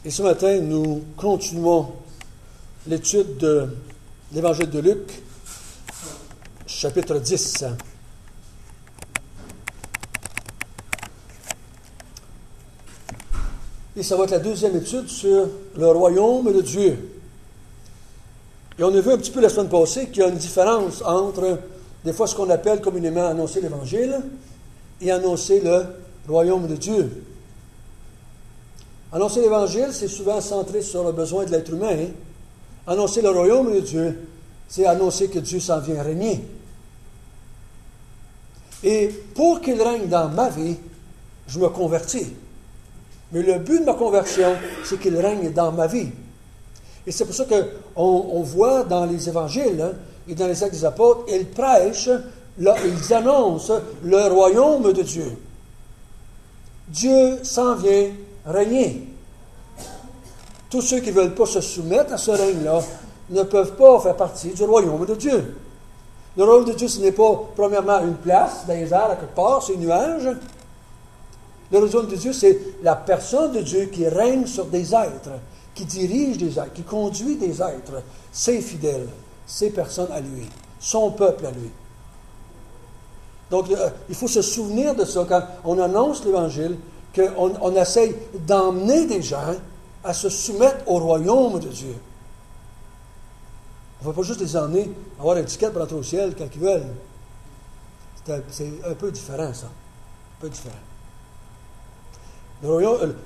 Et ce matin, nous continuons l'étude de l'Évangile de Luc, chapitre 10. Et ça va être la deuxième étude sur le royaume de Dieu. Et on a vu un petit peu la semaine passée qu'il y a une différence entre, des fois, ce qu'on appelle communément annoncer l'Évangile et annoncer le royaume de Dieu. Annoncer l'Évangile, c'est souvent centré sur le besoin de l'être humain. Annoncer le royaume de Dieu, c'est annoncer que Dieu s'en vient régner. Et pour qu'il règne dans ma vie, je me convertis. Mais le but de ma conversion, c'est qu'il règne dans ma vie. Et c'est pour ça qu'on voit dans les évangiles et dans les actes des apôtres, ils prêchent, là, ils annoncent le royaume de Dieu. Dieu s'en vient régner. Tous ceux qui ne veulent pas se soumettre à ce règne-là ne peuvent pas faire partie du royaume de Dieu. Le royaume de Dieu, ce n'est pas, premièrement, une place dans les airs, à quelque part, c'est un nuage. Le royaume de Dieu, c'est la personne de Dieu qui règne sur des êtres, qui dirige des êtres, qui conduit des êtres, ses fidèles, ses personnes à lui, son peuple à lui. Donc, il faut se souvenir de ça quand on annonce l'Évangile, qu'on essaye d'emmener des gens à se soumettre au royaume de Dieu. On ne va pas juste les emmener à avoir une étiquette pour entrer au ciel quand ils veulent. C'est un peu différent, ça. Un peu différent.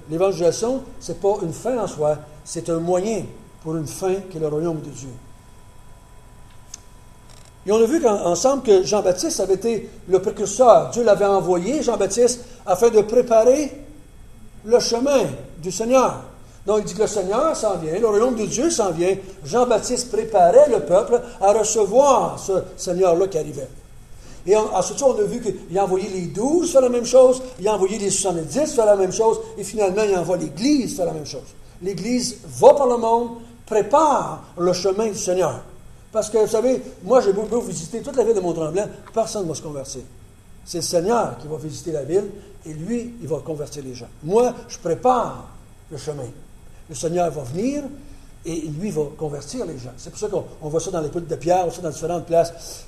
L'évangélisation, ce n'est pas une fin en soi, c'est un moyen pour une fin qui est le royaume de Dieu. Et on a vu ensemble que Jean-Baptiste avait été le précurseur. Dieu l'avait envoyé, Jean-Baptiste, afin de préparer le chemin du Seigneur. Donc, il dit que le Seigneur s'en vient, le royaume de Dieu s'en vient. Jean-Baptiste préparait le peuple à recevoir ce Seigneur-là qui arrivait. Et ensuite, on a vu qu'il a envoyé les 12 faire la même chose, il a envoyé les 70 faire la même chose, et finalement, il envoie l'Église faire la même chose. L'Église va par le monde, prépare le chemin du Seigneur. Parce que, vous savez, moi, j'ai beau visiter toute la ville de Mont-Tremblant, personne ne va se convertir. C'est le Seigneur qui va visiter la ville, et lui, il va convertir les gens. Moi, je prépare le chemin. Le Seigneur va venir, et lui va convertir les gens. C'est pour ça qu'on voit ça dans l'Épître de Pierre, on voit ça dans différentes places.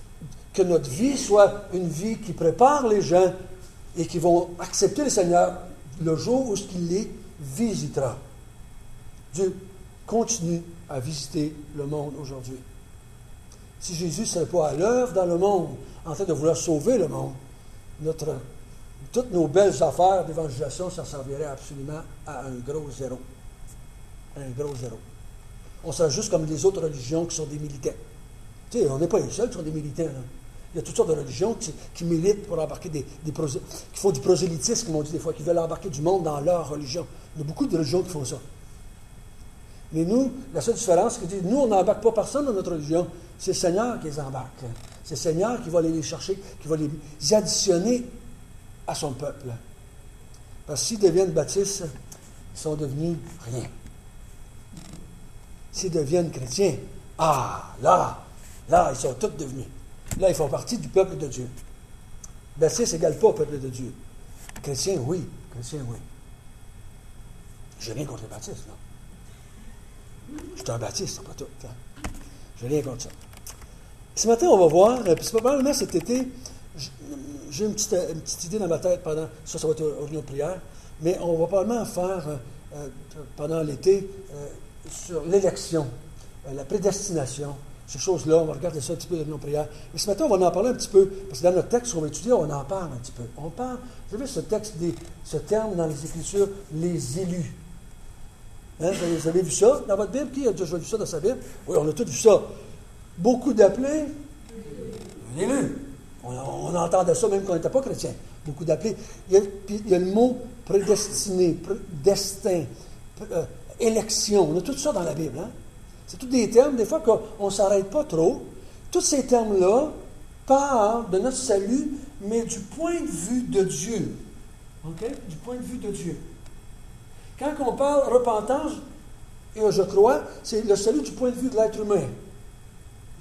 Que notre vie soit une vie qui prépare les gens et qui vont accepter le Seigneur le jour où il les visitera. Dieu continue à visiter le monde aujourd'hui. Si Jésus ne serait pas à l'œuvre dans le monde, en train de vouloir sauver le monde, toutes nos belles affaires d'évangélisation, ça servirait absolument à un gros zéro. Un gros zéro. On serait juste comme les autres religions qui sont des militants. Tu sais, on n'est pas les seuls qui sont des militants, là. Il y a toutes sortes de religions qui militent pour embarquer qui font du prosélytisme, comme on dit des fois, qui veulent embarquer du monde dans leur religion. Il y a beaucoup de religions qui font ça. Mais nous, la seule différence, c'est que nous, on n'embarque pas personne dans notre religion. C'est le Seigneur qui les embarque. C'est le Seigneur qui va les chercher, qui va les additionner à son peuple. Parce que s'ils deviennent baptistes, ils sont devenus rien. S'ils deviennent chrétiens, là, ils sont tous devenus. Là, ils font partie du peuple de Dieu. Baptiste n'égale pas au peuple de Dieu. Chrétien, oui. Chrétien, oui. Je n'ai rien contre les baptistes, non. Je suis un baptiste, pas tout. Hein. Je n'ai rien contre ça. Ce matin, on va voir, puis probablement cet été, j'ai une petite idée dans ma tête pendant, ça va être une réunion de prière, mais on va probablement faire pendant l'été sur l'élection, la prédestination. Ces choses-là, on va regarder ça un petit peu dans nos prières. Et ce matin, on va en parler un petit peu, parce que dans notre texte qu'on va étudier, on en parle un petit peu. On parle, vous savez, ce terme dans les Écritures, les élus. Hein, vous avez vu ça dans votre Bible? Qui a déjà vu ça dans sa Bible? Oui, on a tous vu ça. Beaucoup d'appelés, un élu. On entendait ça même quand on n'était pas chrétien. Beaucoup d'appelés. Il y a le mot prédestiné, destin, élection. On a tout ça dans la Bible, hein? C'est tous des termes, des fois, qu'on ne s'arrête pas trop. Tous ces termes-là parlent de notre salut, mais du point de vue de Dieu. OK? Du point de vue de Dieu. Quand on parle repentance, et je crois, c'est le salut du point de vue de l'être humain.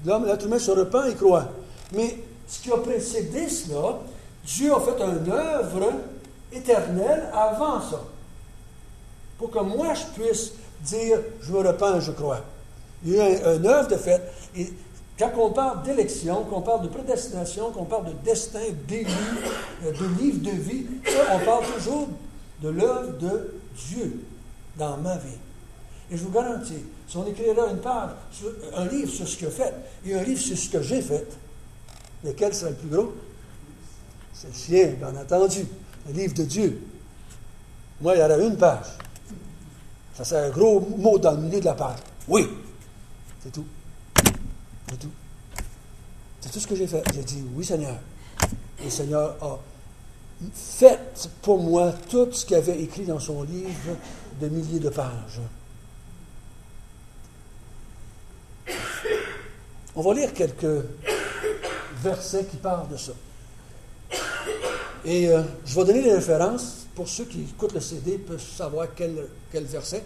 L'être humain se repent et croit. Mais ce qui a précédé cela, Dieu a fait une œuvre éternelle avant ça. pour que moi je puisse dire je me repens, je crois. Il y a une œuvre de fait. Et quand on parle d'élection, qu'on parle de prédestination, qu'on parle de destin, d'élu, de livre de vie, ça, on parle toujours de l'œuvre de Dieu dans ma vie. Et je vous garantis, si on écrira une page, un livre sur ce qu'il a fait, et un livre sur ce que j'ai fait, lequel sera le plus gros? C'est le sien, bien entendu, le livre de Dieu. Moi, il y aurait une page. Ça serait un gros mot dans le milieu de la page. Oui. C'est tout. C'est tout. C'est tout ce que j'ai fait. J'ai dit, oui, Seigneur. Et le Seigneur a fait pour moi tout ce qu'il avait écrit dans son livre de milliers de pages. On va lire quelques versets qui parlent de ça. Et je vais donner les références pour ceux qui écoutent le CD peuvent savoir quel verset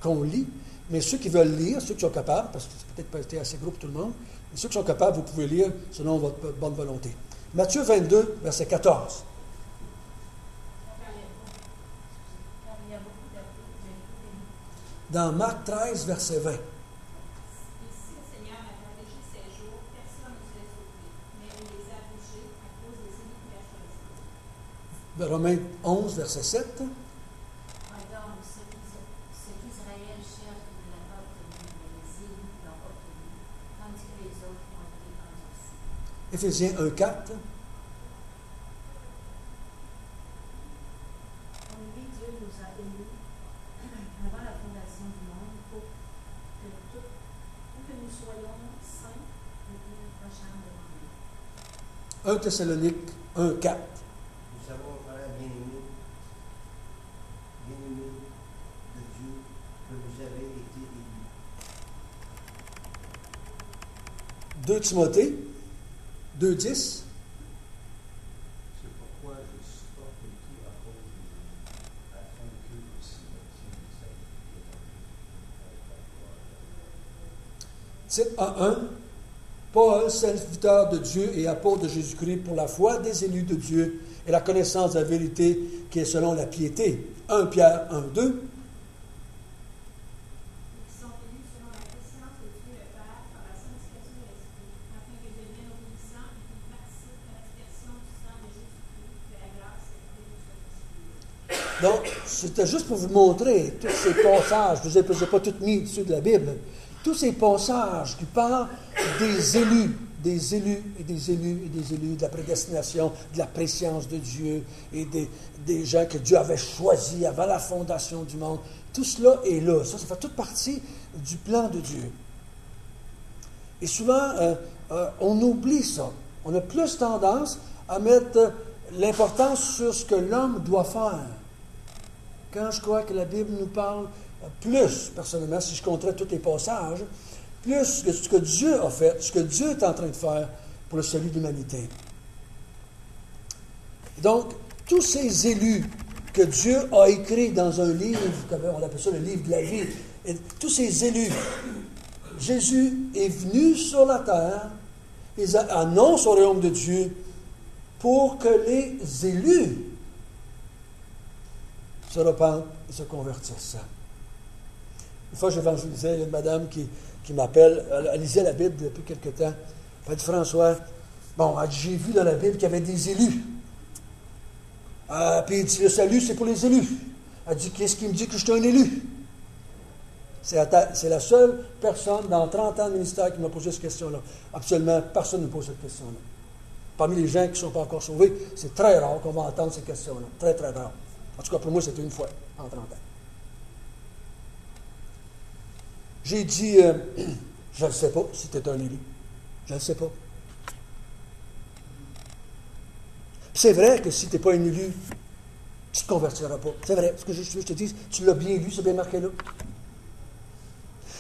qu'on lit. Mais ceux qui veulent lire, ceux qui sont capables, parce que c'est peut-être pas été assez gros pour tout le monde, mais ceux qui sont capables, vous pouvez lire selon votre bonne volonté. Matthieu 22, verset 14. Dans Marc 13, verset 20. Romains 11, verset 7. Éphésiens 1, 4. Dieu nous a élus avant la fondation du monde pour que nous soyons saints et irréprochables devant lui. 1 Thessaloniques 1, 4. Nous savons, frères bien-aimés de Dieu, que vous avez été élus. 2 Timothée 2, 10. C'est pourquoi je supporte tout à cause de vous, afin que aussi l'obtienne de Titre 1, Paul, serviteur de Dieu et apôtre de Jésus-Christ pour la foi des élus de Dieu et la connaissance de la vérité qui est selon la piété. 1 Pierre 1, 2. Donc, c'était juste pour vous montrer tous ces passages. Je ne vous ai pas tout mis dessus de la Bible. Tous ces passages qui parlent des élus, des élus et des élus et des élus, de la prédestination, de la préscience de Dieu et des gens que Dieu avait choisis avant la fondation du monde. Tout cela est là. Ça fait toute partie du plan de Dieu. Et souvent, on oublie ça. On a plus tendance à mettre l'importance sur ce que l'homme doit faire. Quand je crois que la Bible nous parle plus, personnellement, si je compterais tous les passages, plus que ce que Dieu a fait, ce que Dieu est en train de faire pour le salut de l'humanité. Donc, tous ces élus que Dieu a écrits dans un livre, on appelle ça le livre de la vie, et tous ces élus, Jésus est venu sur la terre, il annonce au royaume de Dieu pour que les élus se repentent et se convertissent. Une fois, j'évangélisais, il y a une madame qui m'appelle, elle lisait la Bible depuis quelque temps. Elle dit, François, bon, elle dit, j'ai vu dans la Bible qu'il y avait des élus. Puis il dit, le salut, c'est pour les élus. Elle dit, qu'est-ce qui me dit que je suis un élu? C'est la seule personne dans 30 ans de ministère qui m'a posé cette question-là. Absolument, personne ne pose cette question-là. Parmi les gens qui ne sont pas encore sauvés, c'est très rare qu'on va entendre ces questions-là. Très, très rare. En tout cas, pour moi, c'était une fois en 30 ans. J'ai dit, je ne sais pas si tu es un élu. Je ne sais pas. Puis c'est vrai que si tu n'es pas un élu, tu ne te convertiras pas. C'est vrai. Ce que je te dis, tu l'as bien lu, c'est bien marqué là.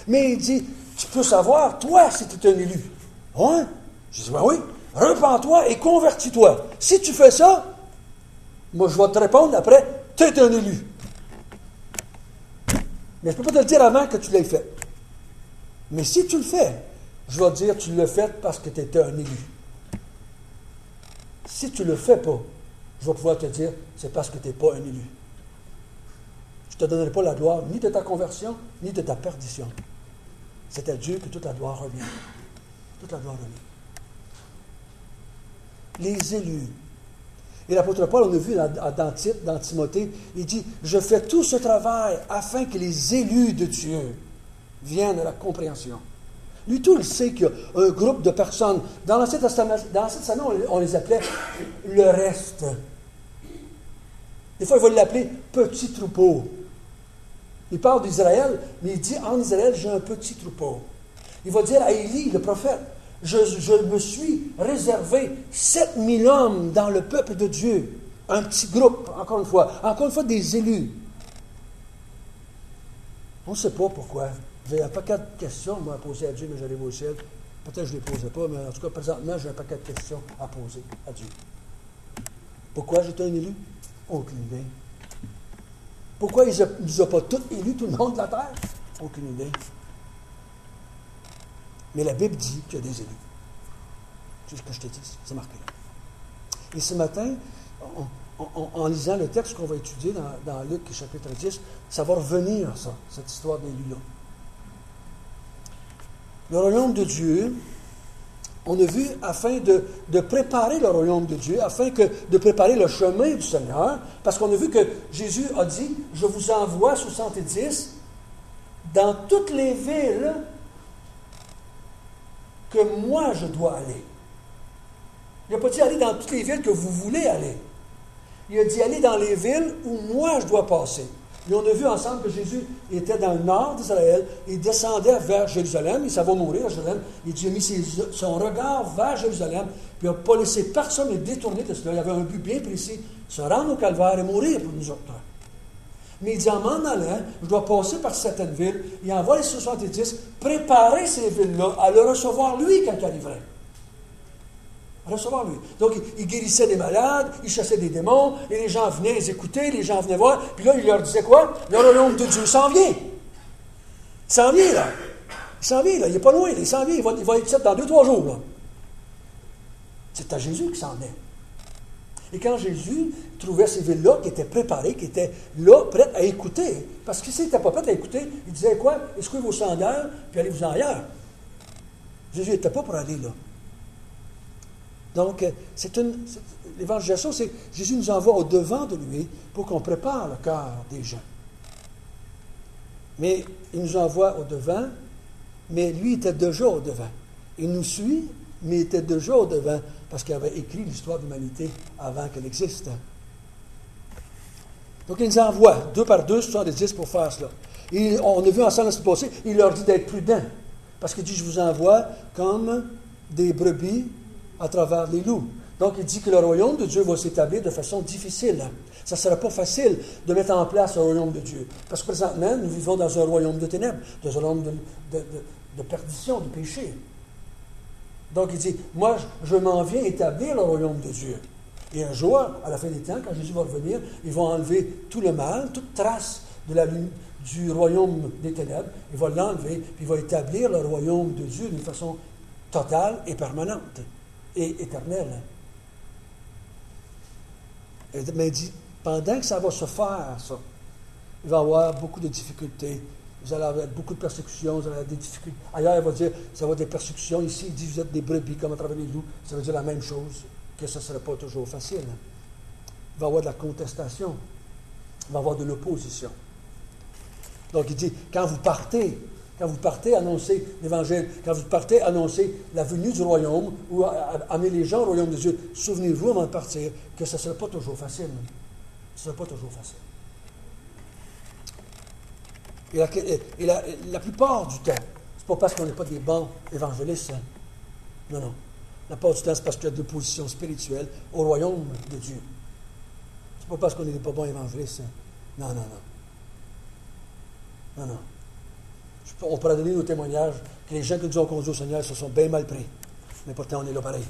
Mais il dit, tu peux savoir, toi, si tu es un élu. Ouais? Je dis, ben oui. Repends-toi et convertis-toi. Si tu fais ça, moi, je vais te répondre après, tu es un élu. Mais je ne peux pas te le dire avant que tu l'aies fait. Mais si tu le fais, je vais te dire, tu l'as fait parce que tu étais un élu. Si tu ne le fais pas, je vais pouvoir te dire, c'est parce que tu n'es pas un élu. Je ne te donnerai pas la gloire ni de ta conversion, ni de ta perdition. C'est à Dieu que toute la gloire revient. Toute la gloire revient. Les élus. Et l'apôtre Paul, on a vu dans Timothée, il dit, « Je fais tout ce travail afin que les élus de Dieu viennent à la compréhension. » Lui, tout, il sait qu'il y a un groupe de personnes. Dans l'Ancien Testament, on les appelait le reste. Des fois, il va l'appeler petit troupeau. Il parle d'Israël, mais il dit, en Israël, j'ai un petit troupeau. Il va dire à Élie, le prophète, je me suis réservé 7000 hommes dans le peuple de Dieu. Un petit groupe, encore une fois des élus. On ne sait pas pourquoi. J'ai un paquet de questions, moi, à poser à Dieu, mais j'arrive au ciel. Peut-être que je ne les posais pas, mais en tout cas, présentement, j'ai un paquet de questions à poser à Dieu. Pourquoi j'étais un élu? Aucune idée. Pourquoi il ne nous a pas tous élus, tout le monde de la terre? Aucune idée. Mais la Bible dit qu'il y a des élus. C'est ce que je te dis, c'est marqué là. Et ce matin, en lisant le texte qu'on va étudier dans Luc chapitre 10, ça va revenir, ça, cette histoire d'élus-là. Le royaume de Dieu, on a vu afin de préparer le royaume de Dieu, de préparer le chemin du Seigneur, parce qu'on a vu que Jésus a dit, « Je vous envoie 70 dans toutes les villes que moi je dois aller. » Il n'a pas dit aller dans toutes les villes que vous voulez aller. Il a dit aller dans les villes où moi je dois passer. Et on a vu ensemble que Jésus était dans le nord d'Israël, il descendait vers Jérusalem, et ça va mourir à Jérusalem. Il a mis son regard vers Jérusalem, puis il n'a pas laissé personne le détourner de cela. Il avait un but bien précis, se rendre au calvaire et mourir pour nous autres. Mais il dit, en m'en allant, je dois passer par certaines villes. Il envoie les 70, préparer ces villes-là à le recevoir lui quand il arriverait. À recevoir lui. Donc, il guérissait des malades, il chassait des démons, et les gens venaient les écouter, les gens venaient voir. Puis là, il leur disait quoi? Le royaume de Dieu s'en vient. Il s'en vient, là. Il s'en vient, là. Il n'est pas loin, là. Il s'en vient. Il va être dans 2-3 jours, là. C'est à Jésus qui s'en venait. Et quand Jésus trouvait ces villes-là qui étaient préparées, qui étaient là, prêtes à écouter, parce que s'ils n'étaient pas prêts à écouter, il disait quoi? Escouez vos sandales, puis allez-vous-en ailleurs. Jésus n'était pas pour aller là. Donc, l'évangélisation, c'est Jésus nous envoie au-devant de lui pour qu'on prépare le cœur des gens. Mais il nous envoie au-devant, mais lui était déjà au-devant. Il nous suit, mais il était déjà au-devant parce qu'il avait écrit l'histoire de l'humanité avant qu'elle existe. Donc, il nous envoie 2 par 2, 70 pour faire cela. Et on a vu ensemble la semaine passée, il leur dit d'être prudents. Parce qu'il dit, je vous envoie comme des brebis à travers les loups. Donc, il dit que le royaume de Dieu va s'établir de façon difficile. Ça ne sera pas facile de mettre en place le royaume de Dieu. Parce que présentement, nous vivons dans un royaume de ténèbres, dans un royaume de perdition, de péché. Donc, il dit, moi, je m'en viens établir le royaume de Dieu. Et un jour, à la fin des temps, quand Jésus va revenir, il va enlever tout le mal, toute trace du royaume des ténèbres. Il va l'enlever, puis il va établir le royaume de Dieu d'une façon totale et permanente et éternelle. Mais il dit, pendant que ça va se faire, ça, il va y avoir beaucoup de difficultés. Vous allez avoir beaucoup de persécutions, vous allez avoir des difficultés. Ailleurs, il va dire, ça va avoir des persécutions. Ici, il dit, vous êtes des brebis comme à travers les loups. Ça veut dire la même chose, que ça ne sera pas toujours facile. Il va y avoir de la contestation. Il va y avoir de l'opposition. Donc, il dit, quand vous partez annoncer l'Évangile, quand vous partez annoncer la venue du royaume, ou amener les gens au royaume de Dieu, souvenez-vous avant de partir que ce ne sera pas toujours facile. Ce ne sera pas toujours facile. Et la plupart du temps, c'est pas parce qu'on n'est pas des bons évangélistes. Hein. Non, non. La plupart du temps, c'est parce qu'il y a de l'opposition spirituelle au royaume de Dieu. C'est pas parce qu'on n'est pas bons évangélistes. Hein. Non, non, non. Non, non. On pourrait donner nos témoignages que les gens qui nous ont conduits au Seigneur se sont bien mal pris. Mais pourtant, on est là pareil.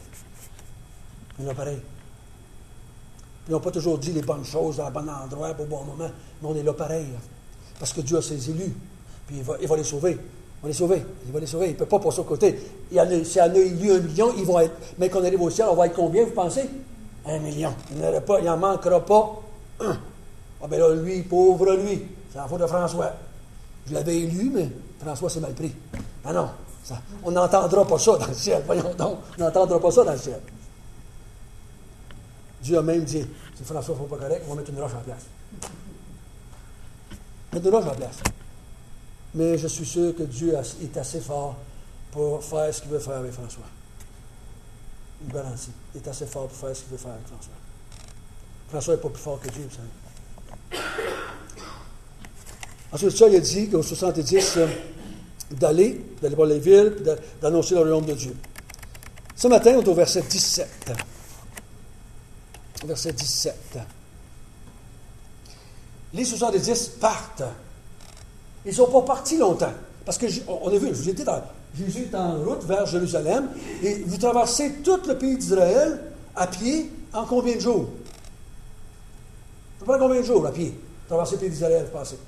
On est là pareil. Puis ils n'ont pas toujours dit les bonnes choses à bon endroit, au bon moment, mais on est là pareil. Parce que Dieu a ses élus. Puis il va les sauver. Il va les sauver. Il va les sauver. Il ne peut pas passer au côté. S'il y en a élu 1 million, ils vont être. Mais quand on arrive au ciel, on va être combien, vous pensez? 1 million. Il n'en manquera pas un. Ah ben là, lui, pauvre lui. c'est la faute de François. Je l'avais élu, mais François s'est mal pris. Ah non, on n'entendra pas ça dans le ciel. Voyons donc, on n'entendra pas ça dans le ciel. Dieu a même dit, si François ne fait pas correct, on va mettre une roche en place. Mettre une roche en place. Mais je suis sûr que Dieu est assez fort pour faire ce qu'il veut faire avec François. Une garantie. Il est assez fort pour faire ce qu'il veut faire avec François. François n'est pas plus fort que Dieu, vous savez. Ensuite de ça, il a dit qu'au 70, d'aller voir les villes, puis d'annoncer le royaume de Dieu. Ce matin, on est au verset 17. Verset 17. Les 70 partent. Ils ne sont pas partis longtemps. Parce qu'on a vu, je vous ai dit, Jésus est en route vers Jérusalem, et vous traversez tout le pays d'Israël à pied en combien de jours? Ça prend combien de jours à pied? Traverser le pays d'Israël, vous pensez?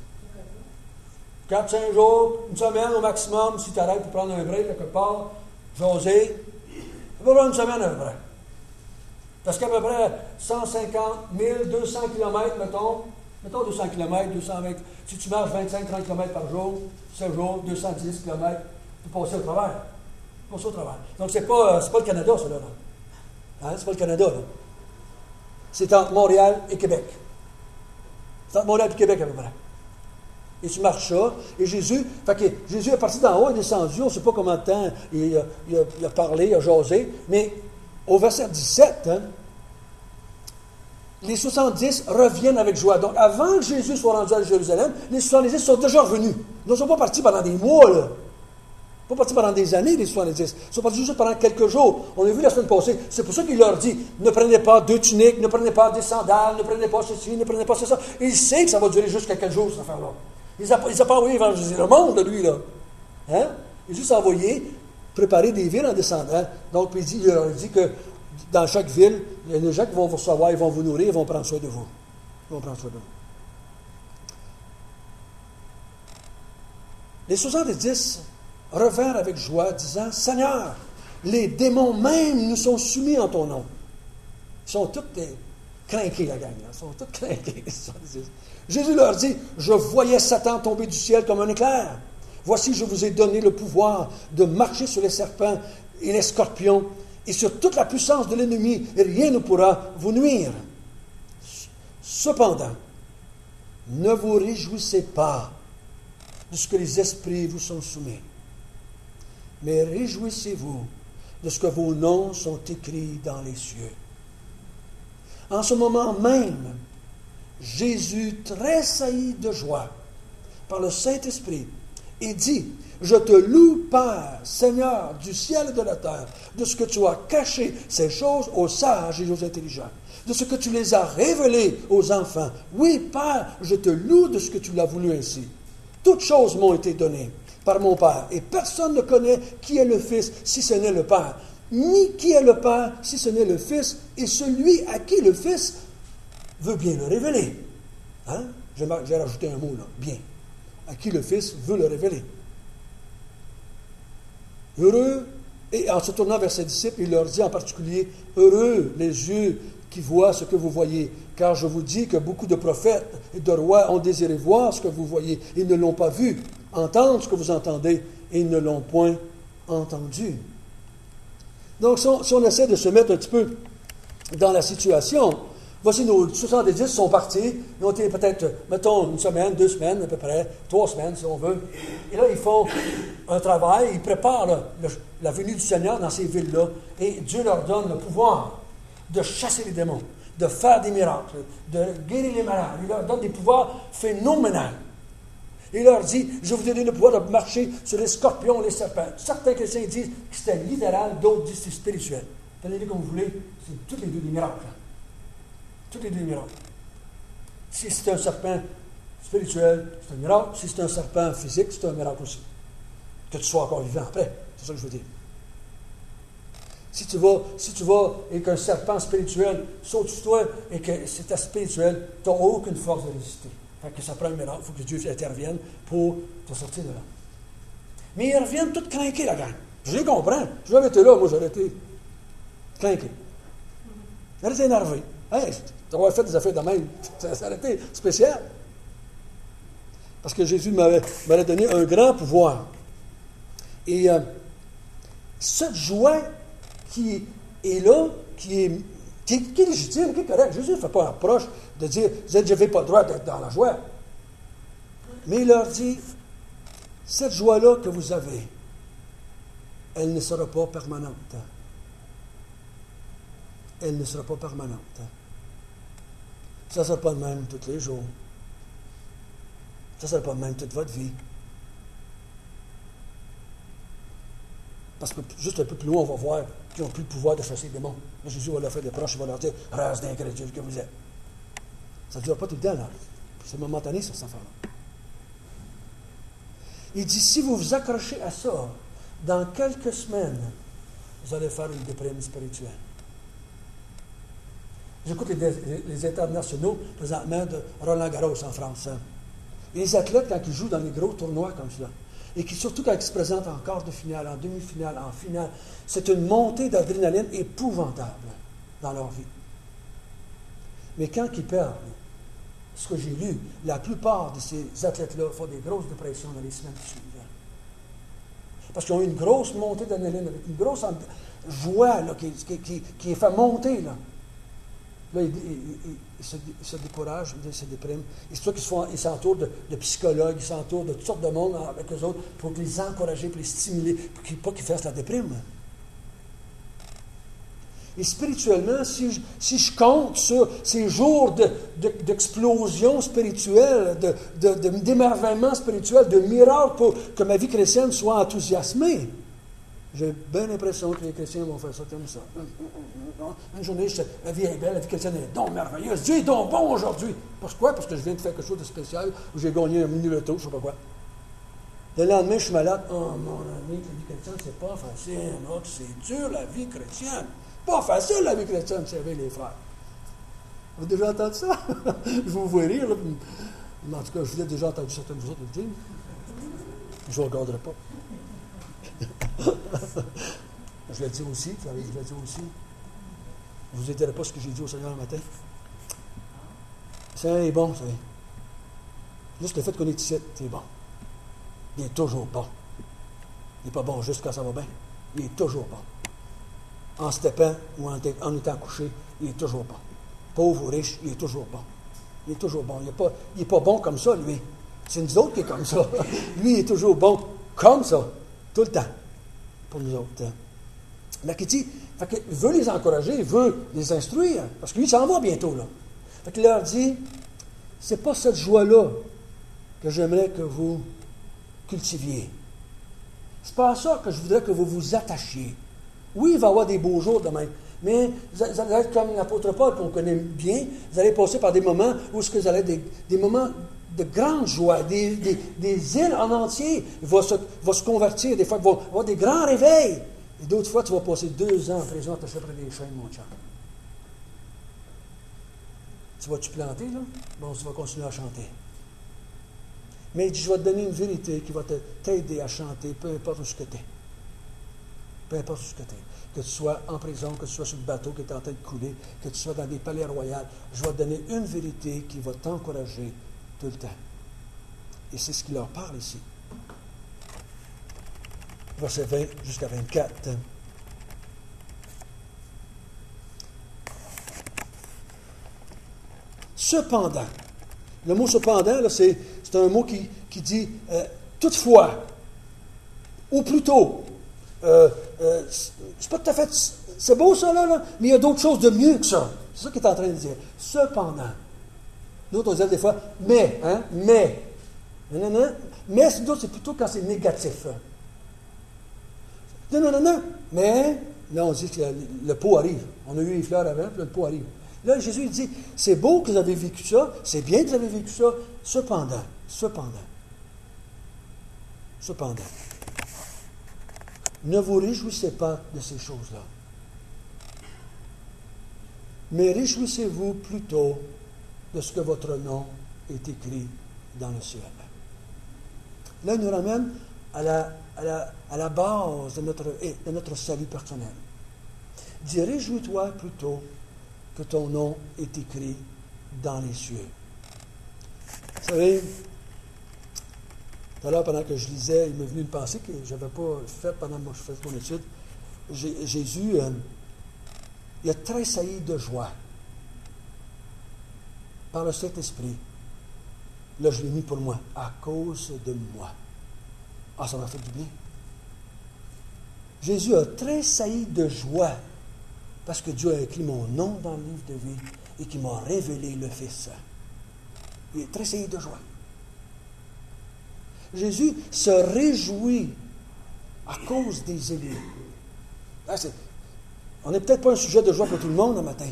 4-5 jours, une semaine au maximum, si tu arrêtes pour prendre un break quelque part, jaser. Ça peut prendre une semaine à peu près. Parce qu'à peu près 150 000, 200 km, mettons 200 km, 220, si tu marches 25-30 km par jour, 7 jours, 210 km, tu peux passer au travers. Passer au travers. Donc, c'est pas le Canada, ça, là. Hein? C'est pas le Canada, là. C'est entre Montréal et Québec. C'est entre Montréal et Québec, à peu près. Et tu marches ça, et Jésus est parti d'en haut, il est descendu, on ne sait pas combien de temps il a parlé, il a jasé, mais au verset 17, les 70 reviennent avec joie. Donc, avant que Jésus soit rendu à Jérusalem, les 70 sont déjà revenus. Ils ne sont pas partis pendant des mois, là. Pas partis pendant des années, les 70. Ils sont partis juste pendant quelques jours. On a vu la semaine passée. C'est pour ça qu'il leur dit, ne prenez pas 2 tuniques, ne prenez pas des sandales, ne prenez pas ceci, ne prenez pas ça. Il sait que ça va durer jusqu'à quel jour, cette affaire-là. Il n'a pas envoyé évangéliser le monde, lui, là. Hein? Il a juste envoyé préparer des villes en descendant. Donc, il leur dit que dans chaque ville, il y a des gens qui vont vous recevoir, ils vont vous nourrir, ils vont prendre soin de vous. Ils vont prendre soin de vous. Les 70 revinrent avec joie, disant, Seigneur, les démons même nous sont soumis en ton nom. Ils sont tous crinqués, la gang. Ils sont tous crinqués, les 70. Jésus leur dit, je voyais Satan tomber du ciel comme un éclair. Voici, je vous ai donné le pouvoir de marcher sur les serpents et les scorpions et sur toute la puissance de l'ennemi, et rien ne pourra vous nuire. Cependant, ne vous réjouissez pas de ce que les esprits vous sont soumis, mais réjouissez-vous de ce que vos noms sont écrits dans les cieux. En ce moment même, Jésus tressaillit de joie par le Saint-Esprit et dit, je te loue, Père, Seigneur du ciel et de la terre, de ce que tu as caché ces choses aux sages et aux intelligents, de ce que tu les as révélées aux enfants. Oui, Père, je te loue de ce que tu l'as voulu ainsi. Toutes choses m'ont été données par mon Père, et personne ne connaît qui est le Fils, si ce n'est le Père, ni qui est le Père, si ce n'est le Fils, et celui à qui le Fils veut bien le révéler. Hein? J'ai rajouté un mot là, bien. À qui le Fils veut le révéler. Heureux, et en se tournant vers ses disciples, il leur dit en particulier, heureux les yeux qui voient ce que vous voyez, car je vous dis que beaucoup de prophètes et de rois ont désiré voir ce que vous voyez, ils ne l'ont pas vu, entendre ce que vous entendez, et ils ne l'ont point entendu. Donc, si on essaie de se mettre un petit peu dans la situation, voici nos 70 sont partis, ils ont été peut-être, mettons, une semaine, 2 semaines à peu près, 3 semaines si on veut. Et là, ils font un travail, ils préparent la venue du Seigneur dans ces villes-là. Et Dieu leur donne le pouvoir de chasser les démons, de faire des miracles, de guérir les malades. Il leur donne des pouvoirs phénoménaux. Il leur dit, je vous ai donné le pouvoir de marcher sur les scorpions, les serpents. Certains chrétiens disent que c'était littéral, d'autres disent que c'est spirituel. Tenez-les comme vous voulez, c'est tous les deux des miracles. Tous les deux miracles. Si c'est un serpent spirituel, c'est un miracle. Si c'est un serpent physique, c'est un miracle aussi. Que tu sois encore vivant après. C'est ça que je veux dire. Si tu vas et qu'un serpent spirituel saute sur toi et que c'est spirituel, tu n'as aucune force de résister. Fait que ça prend un miracle. Il faut que Dieu intervienne pour te sortir de là. Mais ils reviennent tous craqués, la gang. Je les comprends. Si j'avais été là, moi, j'aurais été craqué. J'aurais été énervé. Hey, tu aurais fait des affaires de même. Ça aurait été spécial. Parce que Jésus m'avait donné un grand pouvoir. Et cette joie qui est là, qui est légitime, qui est correcte. Jésus ne fait pas un reproche de dire, je n'avais pas le droit d'être dans la joie. Mais il leur dit, cette joie-là que vous avez, elle ne sera pas permanente. Elle ne sera pas permanente. Ça ne sera pas le même tous les jours. Ça ne sera pas le même toute votre vie. Parce que juste un peu plus loin, on va voir qu'ils n'ont plus le pouvoir de chasser les démons. Là, Jésus va leur faire des proches, il va leur dire, race d'incrédules que vous êtes. Ça ne dure pas tout le temps, là. C'est momentané, ça, cette affaire-là. Il dit, si vous vous accrochez à ça, dans quelques semaines, vous allez faire une déprime spirituelle. J'écoute les internationaux, présentement, de Roland Garros en France. Et les athlètes, quand ils jouent dans les gros tournois comme ça, et qui, surtout quand ils se présentent en quart de finale, en demi-finale, en finale, c'est une montée d'adrénaline épouvantable dans leur vie. Mais quand ils perdent, ce que j'ai lu, la plupart de ces athlètes-là font des grosses dépressions dans les semaines qui suivent. Parce qu'ils ont eu une grosse montée d'adrénaline, avec une grosse joie là, qui est fait monter. Là, ils se découragent, ils se dépriment. Et c'est pour ça qu'ils s'entourent de psychologues, ils s'entourent de toutes sortes de monde avec eux autres pour les encourager, pour les stimuler, pour pas qu'ils fassent la déprime. Et spirituellement, si je compte sur ces jours d'explosion spirituelle, d'émerveillement spirituel, de miracle pour que ma vie chrétienne soit enthousiasmée, j'ai bien l'impression que les chrétiens vont faire ça comme ça. Une journée, la vie est belle, la vie chrétienne est donc merveilleuse. Dieu est donc bon aujourd'hui. Pourquoi? Parce que je viens de faire quelque chose de spécial, ou j'ai gagné un mini-loto, je ne sais pas quoi. Le lendemain, je suis malade. Oh, mon ami, la vie chrétienne, c'est pas facile. Oh, c'est dur, la vie chrétienne. Pas facile, la vie chrétienne, servir les frères. Vous avez déjà entendu ça? Je vous vois rire, là. Mais en tout cas, je vous ai déjà entendu certaines de vous autres le dire. Je ne vous regarderai pas. Je l'ai dit aussi, je l'ai dit aussi. Vous ne direz pas ce que j'ai dit au Seigneur le matin. Le Seigneur est bon, vous savez. Juste le fait qu'on est ici, c'est bon. Il est toujours bon. Il n'est pas bon juste quand ça va bien. Il est toujours bon. En se tapant ou en étant couché, il est toujours bon. Pauvre ou riche, il est toujours bon. Il est toujours bon. Il n'est pas bon comme ça, lui. C'est nous autres qui est comme ça. Lui, il est toujours bon comme ça, tout le temps, pour nous autres. Mais qui dit, il veut les encourager, il veut les instruire, parce que lui, il s'en va bientôt, là. Fait qu'il leur dit, c'est pas cette joie-là que j'aimerais que vous cultiviez. C'est pas à ça que je voudrais que vous vous attachiez. Oui, il va y avoir des beaux jours demain, mais vous allez être comme l'apôtre Paul qu'on connaît bien, vous allez passer par des moments où vous allez être des moments de grande joie, des îles en entier vont se convertir, des fois il va y avoir des grands réveils. Et d'autres fois, tu vas passer 2 ans en prison attaché près des chaînes, mon chum. Tu vas-tu planter, là? Bon, tu vas continuer à chanter. Mais il dit, je vais te donner une vérité qui va t'aider à chanter, peu importe où ce que tu es. Peu importe où ce que tu es. Que tu sois en prison, que tu sois sur le bateau qui est en train de couler, que tu sois dans des palais royaux, je vais te donner une vérité qui va t'encourager tout le temps. Et c'est ce qu'il leur parle ici. Verset 20 jusqu'à 24. Cependant, le mot cependant, là, c'est un mot qui dit toutefois, ou plutôt, c'est pas tout à fait, c'est beau ça là, mais il y a d'autres choses de mieux que ça. C'est ça qu'il est en train de dire. Cependant, nous autres on disait des fois, mais, mais c'est plutôt quand c'est négatif. Non, mais, là on dit que le pot arrive. On a eu les fleurs avant, puis le pot arrive. Là, Jésus il dit, c'est beau que vous avez vécu ça, c'est bien que vous avez vécu ça, cependant, ne vous réjouissez pas de ces choses-là. Mais réjouissez-vous plutôt de ce que votre nom est écrit dans le ciel. Là, il nous ramène à la base de notre salut personnel. Il dit, réjouis-toi plutôt que ton nom est écrit dans les cieux. Vous savez, Tout à l'heure, pendant que je lisais, il m'est venu une pensée que je n'avais pas faite pendant que je faisais mon étude. Jésus, il a tressailli de joie par le Saint-Esprit. Là, je l'ai mis pour moi, à cause de moi. Ah, ça m'a fait du bien. Jésus a tressailli de joie parce que Dieu a écrit mon nom dans le livre de vie et qu'il m'a révélé le Fils. Il a tressailli de joie. Jésus se réjouit à cause des élus. Là, on n'est peut-être pas un sujet de joie pour tout le monde un matin,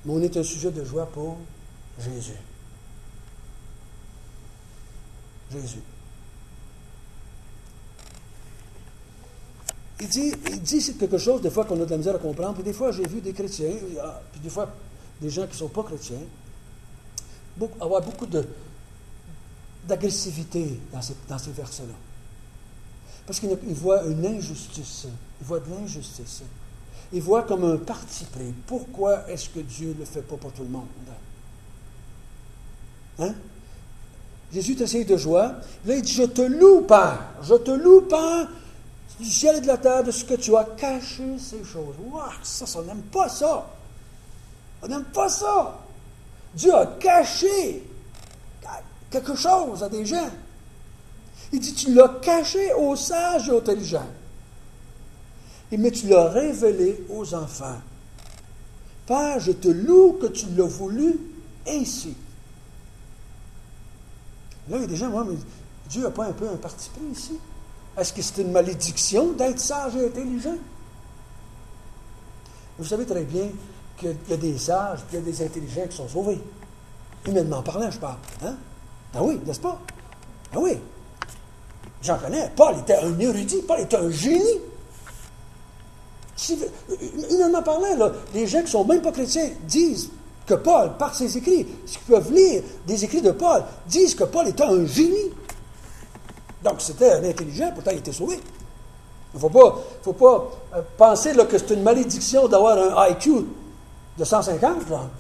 mais on est un sujet de joie pour Jésus. Jésus. Il dit c'est quelque chose, des fois, qu'on a de la misère à comprendre. Puis des fois, j'ai vu des chrétiens, puis des fois, des gens qui ne sont pas chrétiens, avoir beaucoup d'agressivité dans ces versets-là. Parce qu'ils voient une injustice. Ils voient de l'injustice. Ils voient comme un parti pris. Pourquoi est-ce que Dieu ne le fait pas pour tout le monde? Hein? Jésus est essayé de joie. Là, il dit, je te loue, Père. Je te loue, Père, du ciel et de la terre, de ce que tu as caché ces choses. Wow, ça, on n'aime pas ça. On n'aime pas ça. Dieu a caché quelque chose à des gens. Il dit, tu l'as caché aux sages et aux intelligents. Mais tu l'as révélé aux enfants. Père, je te loue que tu l'as voulu ainsi. Là, il y a des gens, moi, mais Dieu n'a pas un peu un parti pris ici? Est-ce que c'est une malédiction d'être sage et intelligent? Vous savez très bien qu'il y a des sages et il y a des intelligents qui sont sauvés. Humainement parlant, je parle. Hein? Ah oui, n'est-ce pas? Ah oui. J'en connais. Paul était un érudit. Paul était un génie. Humainement parlant, là, les gens qui ne sont même pas chrétiens disent que Paul, par ses écrits, ce qu'ils peuvent lire des écrits de Paul, disent que Paul était un génie. Donc, c'était un intelligent, pourtant il était sauvé. Il ne faut pas penser là, que c'est une malédiction d'avoir un IQ de 150. Là.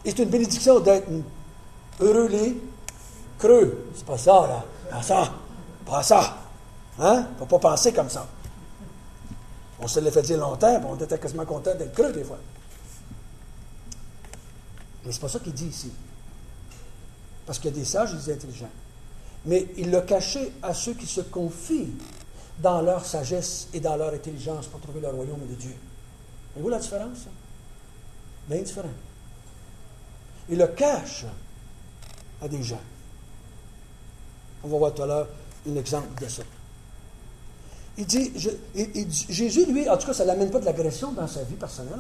Et c'est une bénédiction d'être heureux les creux. C'est pas ça, là. Pas ça. Pas ça. Hein? Il ne faut pas penser comme ça. On se l'est fait dire longtemps, puis on était quasiment content d'être creux des fois. Mais c'est pas ça qu'il dit ici. Parce qu'il y a des sages et des intelligents. Mais il l'a caché à ceux qui se confient dans leur sagesse et dans leur intelligence pour trouver le royaume de Dieu. Voyez-vous la différence? Bien différent. Il le cache à des gens. On va voir tout à l'heure un exemple de ça. Il dit, Jésus, lui, en tout cas, ça ne l'amène pas de l'agression dans sa vie personnelle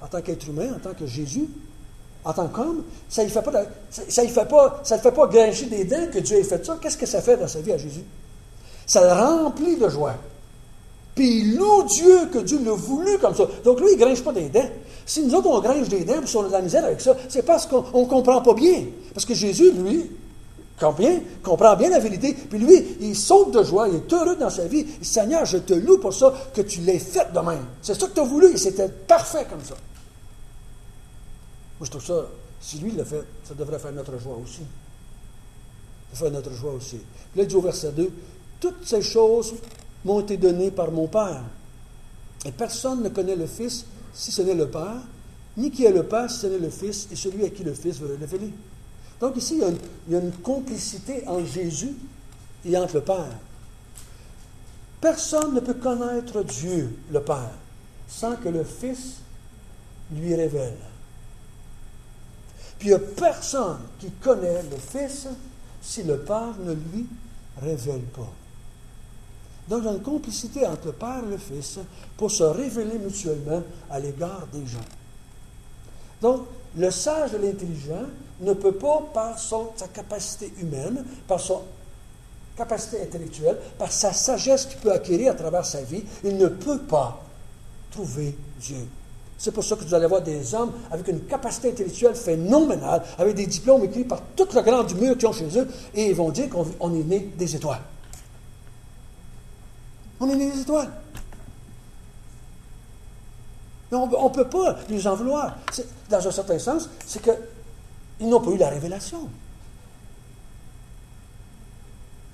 en tant qu'être humain, en tant que Jésus, en tant qu'homme. Ça ne le fait pas grincher des dents que Dieu ait fait ça. Qu'est-ce que ça fait dans sa vie à Jésus? Ça le remplit de joie. Puis il loue Dieu que Dieu l'a voulu comme ça. Donc lui, il ne grince pas des dents. Si nous autres, on grince des dents, puis on a de la misère avec ça, c'est parce qu'on ne comprend pas bien. Parce que Jésus, lui, comprend bien la vérité. Puis lui, il saute de joie, il est heureux dans sa vie. Seigneur, je te loue pour ça, que tu l'aies fait de même. C'est ça que tu as voulu, et c'était parfait comme ça. Moi, je trouve ça, si lui l'a fait, ça devrait faire notre joie aussi. Ça fait notre joie aussi. Puis là, il dit au verset 2, « Toutes ces choses m'ont été données par mon Père. Et personne ne connaît le Fils si ce n'est le Père, ni qui est le Père si ce n'est le Fils, et celui à qui le Fils veut le révéler. » Donc ici, il y a une complicité entre Jésus et entre le Père. Personne ne peut connaître Dieu, le Père, sans que le Fils lui révèle. Puis il n'y a personne qui connaît le Fils si le Père ne lui révèle pas. Donc il y a une complicité entre le Père et le Fils pour se révéler mutuellement à l'égard des gens. Donc, le sage et l'intelligent ne peut pas, par sa capacité humaine, par sa capacité intellectuelle, par sa sagesse qu'il peut acquérir à travers sa vie, il ne peut pas trouver Dieu. C'est pour ça que vous allez voir des hommes avec une capacité intellectuelle phénoménale, avec des diplômes écrits par tout le grand du mur qu'ils ont chez eux, et ils vont dire qu'on est né des étoiles. On est né des étoiles. Mais on ne peut pas les en vouloir. Dans un certain sens, c'est qu'ils n'ont pas eu la révélation.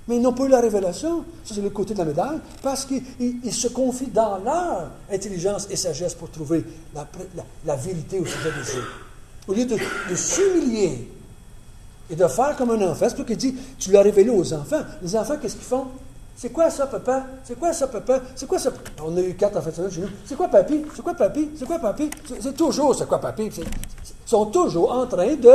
Mais ils n'ont pas eu la révélation, ça c'est le côté de la médaille, parce qu'ils se confient dans leur intelligence et sagesse pour trouver la vérité au sujet des Dieu. Au lieu de s'humilier et de faire comme un enfant, c'est pour qu'il dit, tu l'as révélé aux enfants. Les enfants, qu'est-ce qu'ils font? C'est quoi ça, papa? C'est quoi ça, papa? C'est quoi ça? On a eu 4 en fait chez nous. C'est quoi, papy? C'est quoi, papy? C'est quoi, papy? C'est toujours, c'est quoi, papy? Ils sont toujours en train de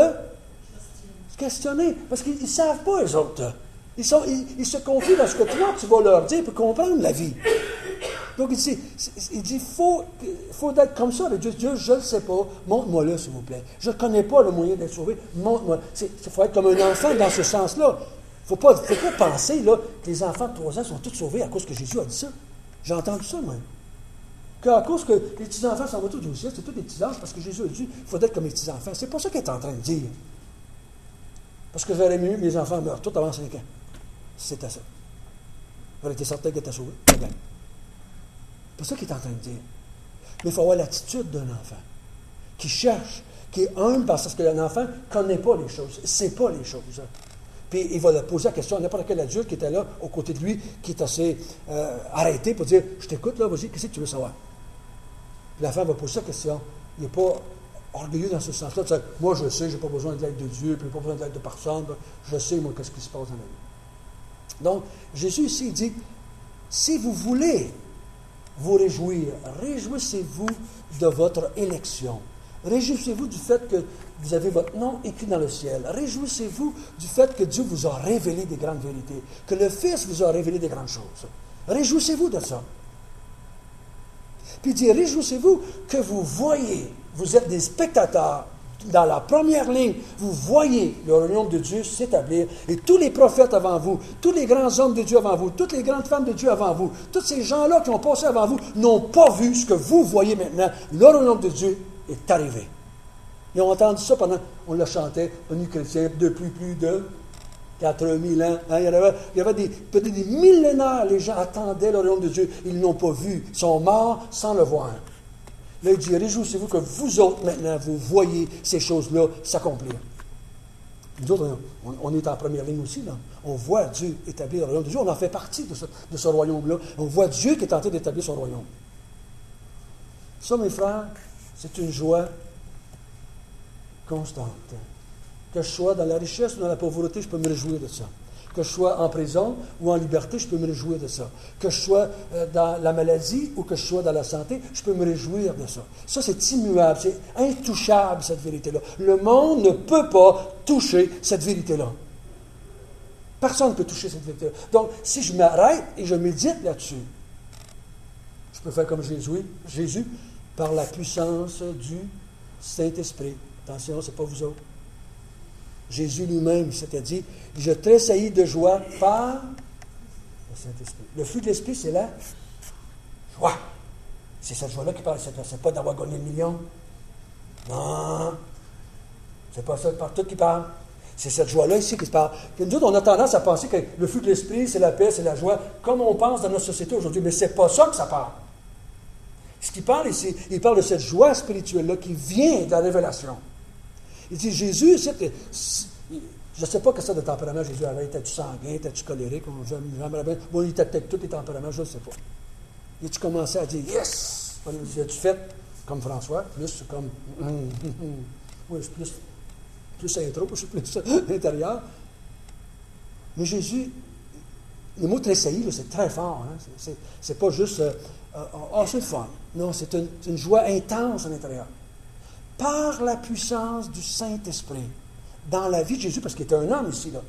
se questionner, parce qu'ils ne savent pas, eux autres. Ils se confient dans ce que toi, tu vas leur dire pour comprendre la vie. Donc, il dit, faut être comme ça avec Dieu. Dieu, je ne le sais pas, montre-moi là, s'il vous plaît. Je ne connais pas le moyen d'être sauvé, montre-moi. Il faut être comme un enfant dans ce sens-là. Il ne faut pas penser là, que les enfants de 3 ans sont tous sauvés à cause que Jésus a dit ça. J'ai entendu ça, moi. Qu'à cause que les petits-enfants s'en vont tous au ciel, c'est tous des petits anges, parce que Jésus a dit, il faut être comme les petits-enfants. C'est pas ça qu'il est en train de dire. Parce que j'aurais mieux que mes enfants meurent tous avant 5 ans. C'était ça. J'aurais été certain qu'ils étaient sauvés. C'est pas ça qu'il est en train de dire. Mais il faut avoir l'attitude d'un enfant qui cherche, qui est humble, parce que l'enfant ne connaît pas les choses, ne sait pas les choses. Puis il va lui poser la question à n'importe quel adulte qui était là, aux côtés de lui, qui est assez arrêté pour dire, je t'écoute là, vas-y, qu'est-ce que tu veux savoir? Puis l'enfant va poser la question. Il n'est pas orgueilleux dans ce sens-là. De dire, moi, je sais, je n'ai pas besoin de l'aide de Dieu, puis je n'ai pas besoin de l'aide de personne. Je sais, moi, qu'est-ce qui se passe dans la vie. Donc, Jésus ici, il dit, si vous voulez vous réjouir, réjouissez-vous de votre élection. Réjouissez-vous du fait que vous avez votre nom écrit dans le ciel. Réjouissez-vous du fait que Dieu vous a révélé des grandes vérités, que le Fils vous a révélé des grandes choses. Réjouissez-vous de ça. Puis il dit, réjouissez-vous que vous voyez, vous êtes des spectateurs, dans la première ligne, vous voyez le royaume de Dieu s'établir, et tous les prophètes avant vous, tous les grands hommes de Dieu avant vous, toutes les grandes femmes de Dieu avant vous, tous ces gens-là qui ont passé avant vous, n'ont pas vu ce que vous voyez maintenant. Le royaume de Dieu est arrivé. Ils ont entendu ça pendant, on le chantait, venu chrétien, depuis plus de 4000 ans. Hein, il y avait peut-être des millénaires, les gens attendaient le royaume de Dieu. Ils ne l'ont pas vu. Ils sont morts sans le voir. Là, il dit, réjouissez-vous que vous autres, maintenant, vous voyez ces choses-là s'accomplir. Nous autres, on est en première ligne aussi. Là. On voit Dieu établir le royaume de Dieu. On en fait partie de ce royaume-là. On voit Dieu qui est en train d'établir son royaume. Ça, mes frères, c'est une joie constante. Que je sois dans la richesse ou dans la pauvreté, je peux me réjouir de ça. Que je sois en prison ou en liberté, je peux me réjouir de ça. Que je sois dans la maladie ou que je sois dans la santé, je peux me réjouir de ça. Ça, c'est immuable, c'est intouchable, cette vérité-là. Le monde ne peut pas toucher cette vérité-là. Personne ne peut toucher cette vérité-là. Donc, si je m'arrête et je médite là-dessus, je peux faire comme Jésus, par la puissance du Saint-Esprit. Attention, ce n'est pas vous autres. Jésus lui-même s'était dit, je tressaillis de joie par le Saint-Esprit. Le fruit de l'Esprit, c'est la joie. C'est cette joie-là qui parle. C'est pas d'avoir gagné le million. Non. C'est pas ça partout qui parle. C'est cette joie-là ici qui se parle. Puis nous autres, on a tendance à penser que le fruit de l'Esprit, c'est la paix, c'est la joie, comme on pense dans notre société aujourd'hui. Mais c'est pas ça que ça parle. Ce qu'il parle ici, il parle de cette joie spirituelle-là qui vient de la révélation. Il dit, Jésus, je ne sais pas que ça de tempérament Jésus avait. Était-tu sanguin, était-tu colérique? J'aimerais bien. Bon, il était peut-être tous les tempéraments, je ne sais pas. Et tu commençais à dire, yes! As-tu fait comme François, plus comme. Oui, plus intro, je suis plus intérieur. Mais Jésus, le mot tressaillir, c'est très fort. Hein? C'est pas juste. C'est le fun. Non, c'est une joie intense à l'intérieur. Par la puissance du Saint-Esprit, dans la vie de Jésus, parce qu'il était un homme ici, là.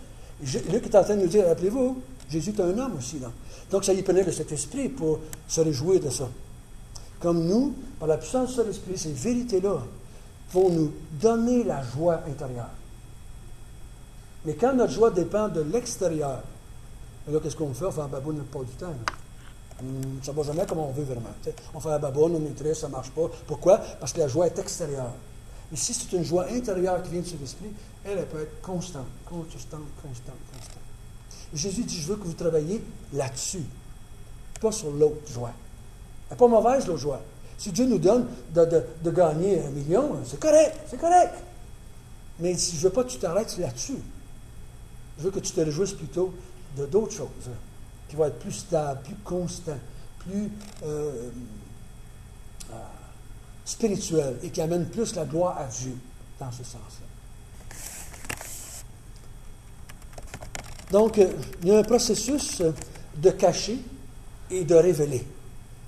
Luc est en train de nous dire, rappelez-vous, Jésus est un homme aussi, là. Donc, ça y prenait le Saint-Esprit pour se réjouir de ça. Comme nous, par la puissance du Saint-Esprit, ces vérités-là vont nous donner la joie intérieure. Mais quand notre joie dépend de l'extérieur, là, qu'est-ce qu'on fait? On fait un baboune pas du temps, là. Ça ne va jamais comme on veut vraiment. On fait la baboune, on est triste, ça ne marche pas. Pourquoi? Parce que la joie est extérieure. Mais si c'est une joie intérieure qui vient de l'esprit, elle peut être constante. Et Jésus dit, je veux que vous travailliez là-dessus, pas sur l'autre joie. Elle n'est pas mauvaise, l'autre joie. Si Dieu nous donne de gagner 1 million, c'est correct. Mais si je ne veux pas que tu t'arrêtes là-dessus. Je veux que tu te réjouisses plutôt d'autres choses, qui vont être plus stables, plus constants, plus spirituels et qui amènent plus la gloire à Dieu dans ce sens-là. Donc, il y a un processus de cacher et de révéler.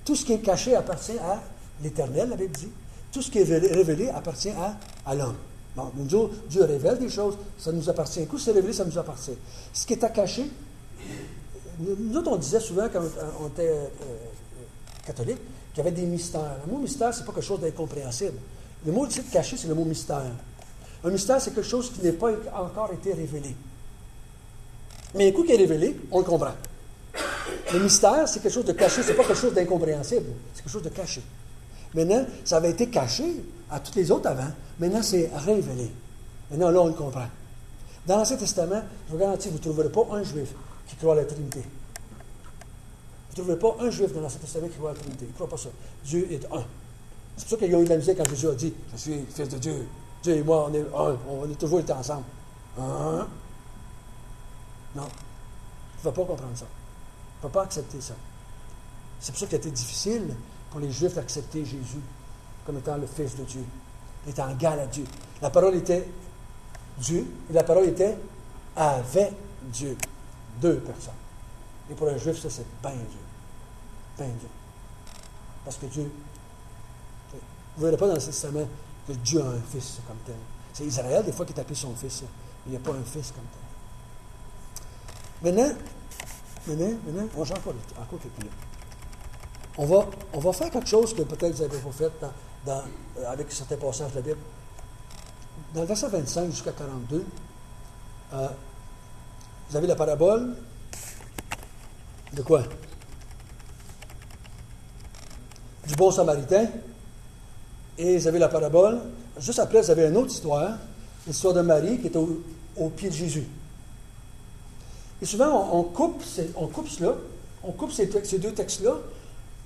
Tout ce qui est caché appartient à l'Éternel, la Bible dit. Tout ce qui est révélé appartient à l'homme. Bon, Dieu révèle des choses, ça nous appartient. Tout ce qui est révélé, ça nous appartient. Ce qui est à cacher, nous autres, on disait souvent, quand on était catholique, qu'il y avait des mystères. Le mot mystère, ce n'est pas quelque chose d'incompréhensible. Le mot de caché, c'est le mot mystère. Un mystère, c'est quelque chose qui n'est pas encore été révélé. Mais un coup qui est révélé, on le comprend. Le mystère, c'est quelque chose de caché, c'est pas quelque chose d'incompréhensible, c'est quelque chose de caché. Maintenant, ça avait été caché à tous les autres avant, maintenant c'est révélé. Maintenant, là, on le comprend. Dans l'Ancien Testament, je vous garantis, vous ne trouverez pas un juif qui croit à la Trinité. Vous ne trouverez pas un juif dans l'Ancien Testament qui croit à la Trinité. Il ne croit pas ça. Dieu est un. C'est pour ça qu'ils ont eu de la misère quand Jésus a dit « Je suis fils de Dieu. Dieu et moi, on est un. On est toujours été ensemble. » Non. Tu ne vas pas comprendre ça. Tu ne vas pas accepter ça. C'est pour ça qu'il a été difficile pour les Juifs d'accepter Jésus comme étant le Fils de Dieu, étant égal à Dieu. La parole était Dieu et la parole était avec Dieu. Deux personnes. Et pour un Juif, ça, c'est bien Dieu. Bien Dieu. Parce que Dieu, vous ne verrez pas dans le Testament que Dieu a un fils comme tel. C'est Israël, des fois, qui est appelé son fils. Mais il n'y a pas un fils comme tel. Maintenant, on va encore quelques minutes. On va faire quelque chose que peut-être vous n'avez pas fait avec certains passages de la Bible. Dans le verset 25 jusqu'à 42, vous avez la parabole de quoi? Du bon samaritain. Et vous avez la parabole. Juste après, vous avez une autre histoire, l'histoire de Marie qui est au pied de Jésus. Et souvent, on coupe ces deux textes-là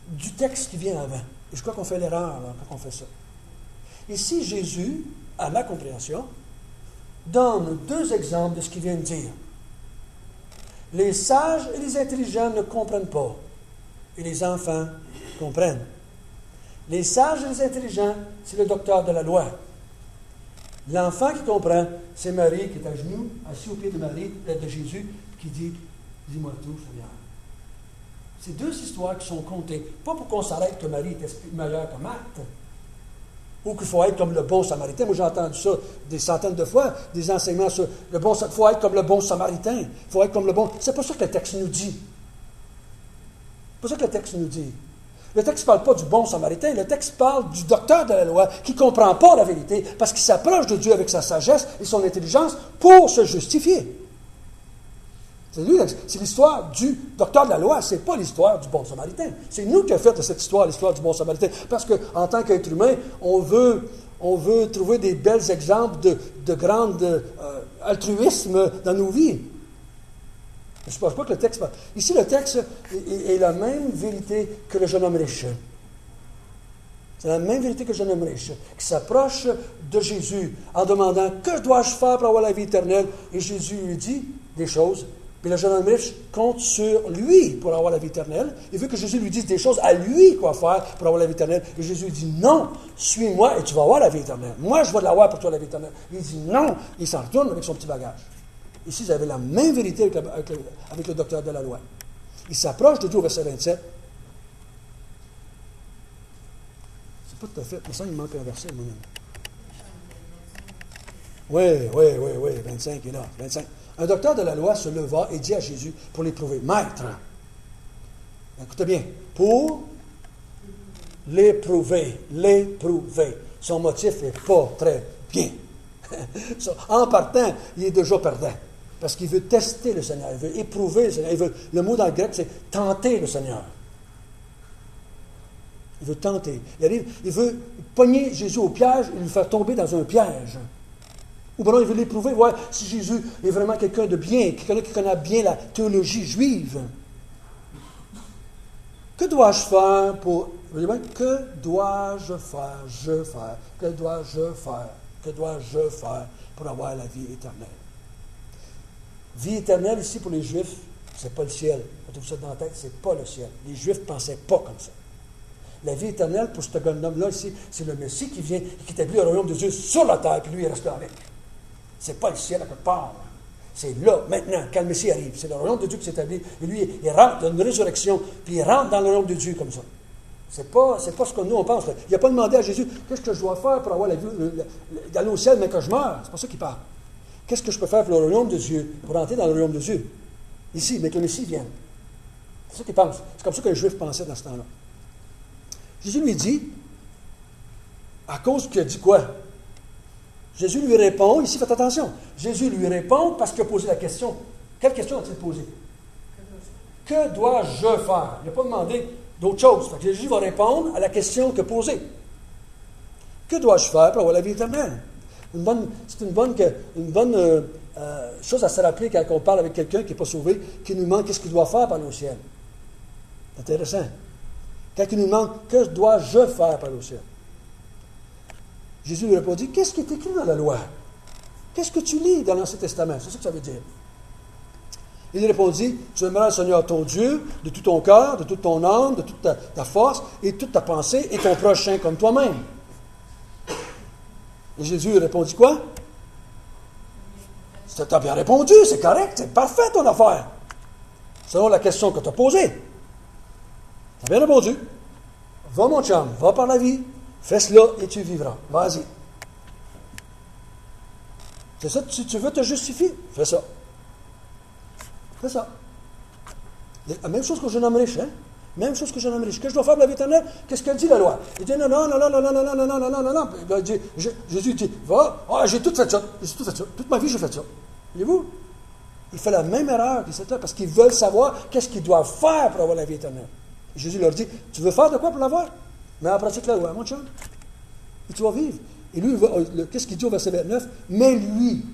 du texte qui vient avant. Et je crois qu'on fait l'erreur quand on fait ça. Ici, Jésus, à ma compréhension, donne deux exemples de ce qu'il vient de dire. Les sages et les intelligents ne comprennent pas, et les enfants comprennent. Les sages et les intelligents, c'est le docteur de la loi. L'enfant qui comprend, c'est Marie qui est à genoux, assis au pied de Jésus, qui dit « Dis-moi tout, Seigneur. » C'est deux histoires qui sont contées. Pas pour qu'on s'arrête que Marie était meilleure que Marthe, ou qu'il faut être comme le bon samaritain. Moi, j'ai entendu ça des centaines de fois, des enseignements sur le bon samaritain. Il faut être comme le bon samaritain. Il faut être comme le bon... C'est pas ça que le texte nous dit. C'est pas ça que le texte nous dit. Le texte ne parle pas du bon samaritain, le texte parle du docteur de la loi qui ne comprend pas la vérité parce qu'il s'approche de Dieu avec sa sagesse et son intelligence pour se justifier. C'est l'histoire du docteur de la loi, ce n'est pas l'histoire du bon samaritain. C'est nous qui avons fait de cette histoire l'histoire du bon samaritain. Parce qu'en tant qu'être humain, on veut trouver des bels exemples de grand altruisme dans nos vies. Je ne pense pas que le texte... Ici, le texte est la même vérité que le jeune homme riche. C'est la même vérité que le jeune homme riche, qui s'approche de Jésus en demandant « Que dois-je faire pour avoir la vie éternelle? » Et Jésus lui dit des choses. Puis le jeune homme riche compte sur lui pour avoir la vie éternelle. Il veut que Jésus lui dise des choses à lui quoi faire pour avoir la vie éternelle. Et Jésus dit « Non, suis-moi et tu vas avoir la vie éternelle. Moi, je vais l'avoir pour toi la vie éternelle. » Il dit « Non. » Il s'en retourne avec son petit bagage. Ici, vous avez la même vérité avec le docteur de la loi. Il s'approche de Dieu au verset 27. C'est pas tout à fait. Pour ça, il manque un verset, moi-même. Oui, 25 est là. 25. Un docteur de la loi se leva et dit à Jésus pour l'éprouver, « Maître, écoutez bien, pour l'éprouver. Son motif n'est pas très bien. En partant, il est déjà perdant. Parce qu'il veut tester le Seigneur, il veut éprouver le Seigneur. Le mot dans le grec, c'est tenter le Seigneur. Il veut tenter. Il veut pogner Jésus au piège et lui faire tomber dans un piège. Ou bien il veut l'éprouver, voir si Jésus est vraiment quelqu'un de bien, quelqu'un qui connaît bien la théologie juive. Que dois-je faire pour... Que dois-je faire? Que dois-je faire pour avoir la vie éternelle? Vie éternelle, ici, pour les Juifs, c'est pas le ciel. Quand vous ça dans la tête, c'est pas le ciel. Les Juifs ne pensaient pas comme ça. La vie éternelle, pour ce homme-là ici, c'est le Messie qui vient et qui établit le royaume de Dieu sur la terre, puis lui, il reste avec. C'est pas le ciel à quelque part. C'est là, maintenant, quand le Messie arrive. C'est le royaume de Dieu qui s'établit. Et lui, il rentre dans une résurrection, puis il rentre dans le royaume de Dieu comme ça. C'est pas ce que nous, on pense. Il n'a pas demandé à Jésus, qu'est-ce que je dois faire pour avoir la vie, d'aller au ciel, mais que je meure. C'est pas ça qu'il parle. Qu'est-ce que je peux faire pour le royaume de Dieu, pour entrer dans le royaume de Dieu? Ici, mais que le Messie vienne. C'est ça qu'il pense. C'est comme ça que les Juifs pensaient dans ce temps-là. Jésus lui dit, à cause qu'il a dit quoi? Jésus lui répond, ici faites attention, Jésus lui répond parce qu'il a posé la question. Quelle question a-t-il posée? Que dois-je faire? Il n'a pas demandé d'autre chose. Fait que Jésus va répondre à la question qu'il a posée. Que dois-je faire pour avoir la vie éternelle? C'est une bonne chose à se rappeler quand on parle avec quelqu'un qui n'est pas sauvé, qui nous demande qu'est-ce qu'il doit faire pour aller au ciel. C'est intéressant. Quand il nous demande que dois-je faire pour aller au ciel? Jésus lui répondit, qu'est-ce qui est écrit dans la loi? Qu'est-ce que tu lis dans l'Ancien Testament? C'est ça que ça veut dire. Il lui répondit, tu aimeras le Seigneur ton Dieu de tout ton cœur, de toute ton âme, de toute ta force et de toute ta pensée et ton prochain comme toi-même. Et Jésus lui répondit quoi? Tu as bien répondu, c'est correct, c'est parfait ton affaire. Selon la question que tu as posée. Tu as bien répondu. Va mon chum, va par la vie. Fais cela et tu vivras. Vas-y. C'est ça, tu veux te justifier? Fais ça. Fais ça. La même chose que le jeune homme riche, hein? Même chose que le jeune homme riche. Qu'est-ce que je dois faire pour la vie éternelle? Qu'est-ce qu'elle dit, la loi? Il dit non. Jésus dit, va, j'ai tout fait ça. J'ai tout fait ça. Toute ma vie, j'ai fait ça. Voyez-vous? Il fait la même erreur qu'ils là parce qu'ils veulent savoir qu'est-ce qu'ils doivent faire pour avoir la vie éternelle. Et Jésus leur dit, tu veux faire de quoi pour l'avoir? Mais en pratique la loi, mon chum. Et tu vas vivre. Et lui, qu'est-ce qu'il dit au verset 29? Mais lui,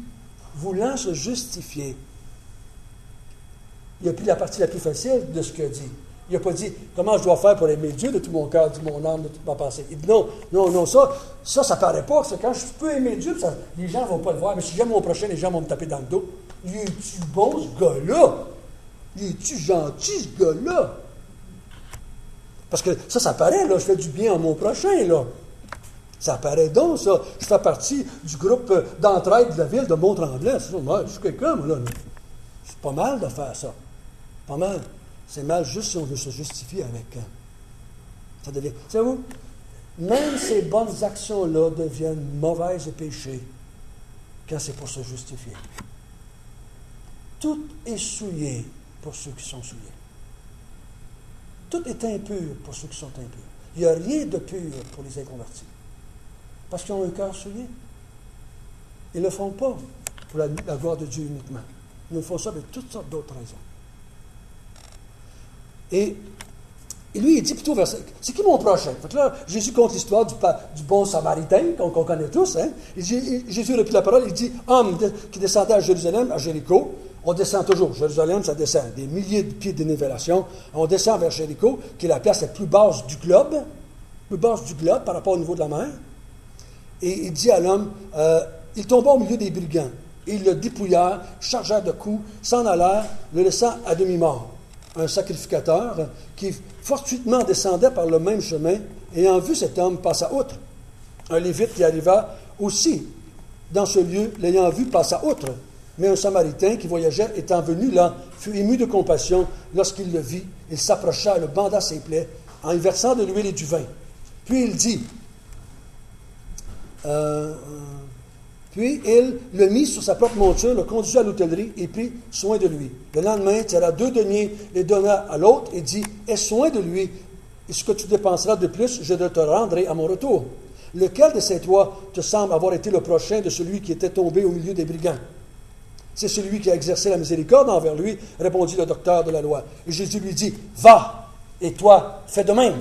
voulant se justifier, il a pris la partie la plus facile de ce qu'il a dit. Il n'a pas dit, comment je dois faire pour aimer Dieu de tout mon cœur, de mon âme, de toute ma pensée. Il dit, non, ça ne paraît pas. C'est quand je peux aimer Dieu, les gens ne vont pas le voir. Mais si j'aime mon prochain, les gens vont me taper dans le dos. Il est-tu bon, ce gars-là? Il est-tu gentil, ce gars-là? Parce que ça paraît, là, je fais du bien à mon prochain, là. Ça paraît donc, ça. Je fais partie du groupe d'entraide de la ville de Mont-Tremblant. Moi, je suis quelqu'un, moi, là. C'est pas mal de faire ça. Pas mal. C'est mal juste si on veut se justifier avec. Ça devient. Savez-vous, même ces bonnes actions-là deviennent mauvaises et péchés quand c'est pour se justifier. Tout est souillé pour ceux qui sont souillés. Tout est impur pour ceux qui sont impurs. Il n'y a rien de pur pour les inconvertis. Parce qu'ils ont un cœur souillé. Ils ne le font pas pour la gloire de Dieu uniquement. Ils le font ça avec toutes sortes d'autres raisons. Et lui, il dit plutôt, c'est qui mon prochain? Fait que là, Jésus compte l'histoire du bon samaritain, qu'on connaît tous. Hein? Jésus reprit la parole, il dit, homme qui descendait à Jérusalem, à Jéricho, on descend toujours. Jérusalem, ça descend. Des milliers de pieds de dénivellation. On descend vers Jéricho, qui est la place la plus basse du globe par rapport au niveau de la mer. Et il dit à l'homme, il tomba au milieu des brigands. Et ils le dépouillèrent, chargèrent de coups, s'en allèrent, le laissant à demi-mort. Un sacrificateur qui fortuitement descendait par le même chemin, ayant vu cet homme, passa outre. Un Lévite qui arriva aussi dans ce lieu, l'ayant vu, passa outre. Mais un Samaritain qui voyageait, étant venu là, fut ému de compassion lorsqu'il le vit. Il s'approcha et le banda ses plaies, en y versant de l'huile et du vin. Puis il dit, puis il le mit sur sa propre monture, le conduisit à l'hôtellerie et prit soin de lui. Le lendemain, tira 2 deniers, les donna à l'autre et dit, aie soin de lui, et ce que tu dépenseras de plus, je te rendrai à mon retour. Lequel de ces 3 te semble avoir été le prochain de celui qui était tombé au milieu des brigands? C'est celui qui a exercé la miséricorde envers lui, répondit le docteur de la loi. Et Jésus lui dit, va, et toi, fais de même.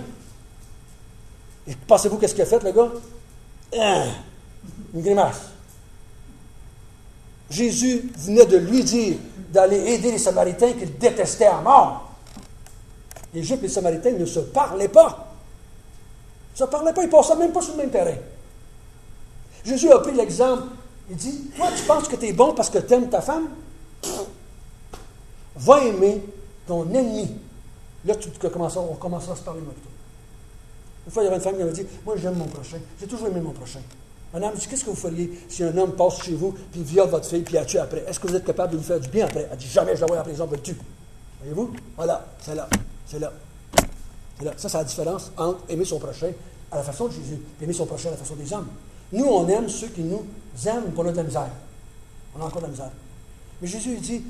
Et pensez-vous qu'est-ce qu'il a fait, le gars? Une grimace. Jésus venait de lui dire d'aller aider les Samaritains qu'il détestait à mort. Les Juifs et les Samaritains ne se parlaient pas. Ils ne se parlaient pas, ils ne passaient même pas sur le même terrain. Jésus a pris l'exemple. Il dit, toi, tu penses que tu es bon parce que tu aimes ta femme? Va aimer ton ennemi, là, on commencera à se parler, moi, plutôt. Une fois, il y avait une femme qui m'avait dit, moi, j'aime mon prochain. J'ai toujours aimé mon prochain. Madame, qu'est-ce que vous feriez si un homme passe chez vous, puis il viole votre fille, puis il la tue après? Est-ce que vous êtes capable de lui faire du bien après? Elle dit, jamais je la vois en prison, je le tue. Voyez-vous? Voilà, c'est là. C'est là. C'est là. Ça, c'est la différence entre aimer son prochain à la façon de Jésus, et aimer son prochain à la façon des hommes. Nous, on aime ceux qui nous aiment pour notre de la misère. On a encore de la misère. Mais Jésus, il dit,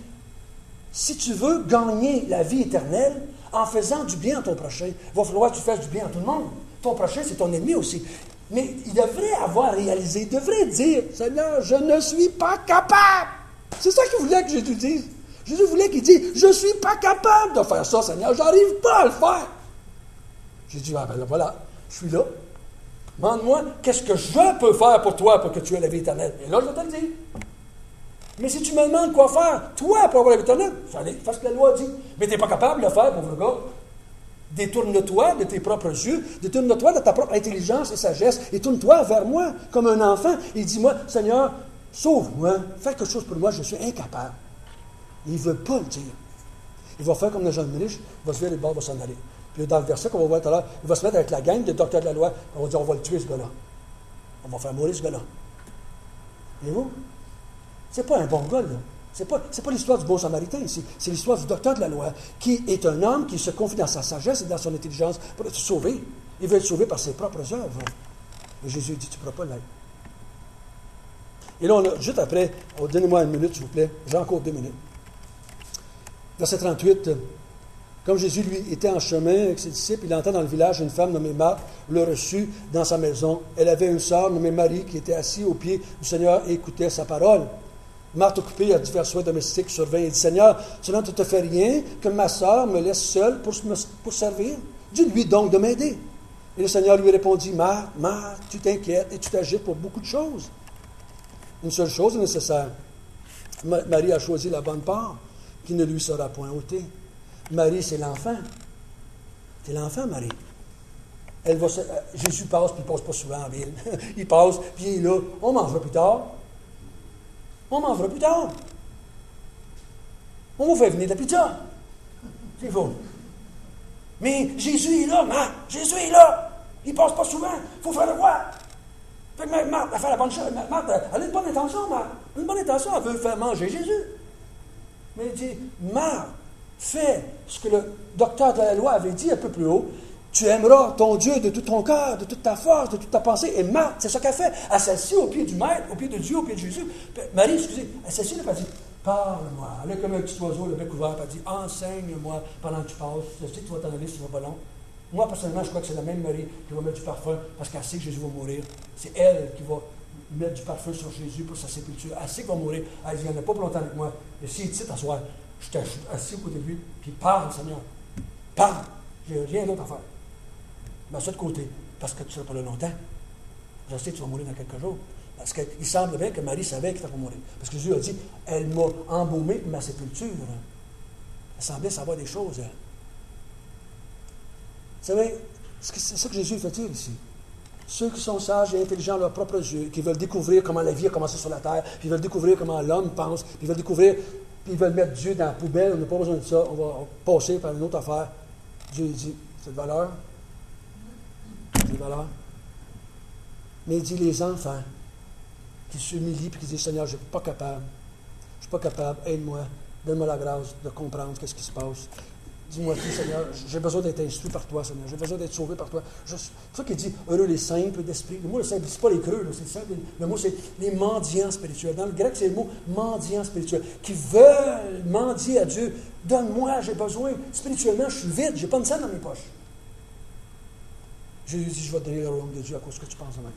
si tu veux gagner la vie éternelle, en faisant du bien à ton prochain, il va falloir que tu fasses du bien à tout le monde. Ton prochain, c'est ton ennemi aussi. Mais il devrait avoir réalisé, il devrait dire, Seigneur, je ne suis pas capable. C'est ça qu'il voulait que Jésus dise. Jésus voulait qu'il dise, je ne suis pas capable de faire ça, Seigneur, je n'arrive pas à le faire. J'ai dit, ben voilà, je suis là. Demande-moi, qu'est-ce que je peux faire pour toi pour que tu aies la vie éternelle? Et là, je vais te le dire. Mais si tu me demandes quoi faire, toi, pour avoir la vie éternelle, fais ce que la loi dit. Mais tu n'es pas capable de le faire, pauvre gars. Détourne-toi de tes propres yeux, détourne-toi de ta propre intelligence et sagesse, et tourne-toi vers moi comme un enfant. Et dis-moi, Seigneur, sauve-moi, fais quelque chose pour moi, je suis incapable. Il ne veut pas le dire. Il va faire comme le jeune riche, il va se virer le bord, il va s'en aller. Puis dans le verset qu'on va voir tout à l'heure, il va se mettre avec la gang des docteurs de la loi, on va dire, on va le tuer, ce gars-là. On va faire mourir ce gars-là. Voyez-vous? C'est pas un bon gars, là. C'est pas l'histoire du bon samaritain ici. C'est l'histoire du docteur de la loi, qui est un homme qui se confie dans sa sagesse et dans son intelligence pour être sauvé. Il veut être sauvé par ses propres œuvres. Et Jésus dit, tu ne pourras pas l'être. Et là, juste après, donnez-moi une minute, s'il vous plaît. J'ai encore 2 minutes. Verset 38. Comme Jésus, lui, était en chemin avec ses disciples, il entend dans le village une femme nommée Marthe le reçut dans sa maison. Elle avait une sœur nommée Marie qui était assise au pied du Seigneur et écoutait sa parole. Marthe, occupée à divers soins domestiques, surveille et dit, Seigneur, cela ne te fait rien que ma sœur me laisse seule pour servir? Dis-lui donc de m'aider. Et le Seigneur lui répondit, Marthe, tu t'inquiètes et tu t'agites pour beaucoup de choses. Une seule chose est nécessaire. Marie a choisi la bonne part, qui ne lui sera point ôtée. Marie, c'est l'enfant. C'est l'enfant, Marie. Jésus passe, puis il ne passe pas souvent en ville. Il passe, puis il est là. On mangera plus tard. On mangera plus tard. On va faire venir de la pizza. C'est faux. Mais Jésus est là, Marthe. Jésus est là. Il ne passe pas souvent. Il faut faire le roi. Fait que Marthe, elle fait la bonne chose. Marthe, elle a une bonne intention, Marthe. Une bonne intention, elle veut faire manger Jésus. Mais il dit, Marthe, fais ce que le docteur de la loi avait dit un peu plus haut. Tu aimeras ton Dieu de tout ton cœur, de toute ta force, de toute ta pensée. Et Marthe, c'est ce qu'elle fait. Elle s'assit au pied du Maître, au pied de Dieu, au pied de Jésus. Marie, excusez, elle s'assit et elle dit, parle-moi. Elle est comme un petit oiseau, le bec ouvert, elle dit, enseigne-moi pendant que tu passes. Je sais que tu vas t'en aller si tu vas pas long. Moi, personnellement, je crois que c'est la même Marie qui va mettre du parfum parce qu'elle sait que Jésus va mourir. C'est elle qui va mettre du parfum sur Jésus pour sa sépulture. Elle sait qu'il va mourir. Elle dit, il n'y en a pas pour longtemps avec moi. Mais s'il est ici, t'asseoir, je suis assis au côté de lui, puis parle, Seigneur. Parle. J'ai rien d'autre à faire. Mais ça de côté, parce que tu ne seras pas là longtemps. Je sais que tu vas mourir dans quelques jours. Parce qu'il semble bien que Marie savait qu'elle allait mourir. Parce que Jésus a dit, elle m'a embaumé pour ma sépulture. Elle semblait savoir des choses, elle. Vous savez, c'est ça que Jésus fait-il ici. Ceux qui sont sages et intelligents à leurs propres yeux, qui veulent découvrir comment la vie a commencé sur la terre, puis ils veulent découvrir comment l'homme pense, puis ils veulent découvrir, puis ils veulent mettre Dieu dans la poubelle, on n'a pas besoin de ça, on va passer par une autre affaire. Dieu dit, c'est de valeur. C'est de valeur. Mais il dit, les enfants qui s'humilient et qui disent, Seigneur, je ne suis pas capable, aide-moi, donne-moi la grâce de comprendre ce qui se passe. Dis-moi tout, Seigneur, j'ai besoin d'être instruit par toi, Seigneur. J'ai besoin d'être sauvé par toi. C'est ça qu'il dit, heureux les simples d'esprit. Le mot, ce n'est pas les creux, c'est simple. Le mot, c'est les mendiants spirituels. Dans le grec, c'est le mot mendiant spirituel. Qui veulent mendier à Dieu. Donne-moi, j'ai besoin. Spirituellement, je suis vide, je n'ai pas une scène dans mes poches. Jésus dit, je vais te donner le royaume de Dieu à cause que tu penses de moi.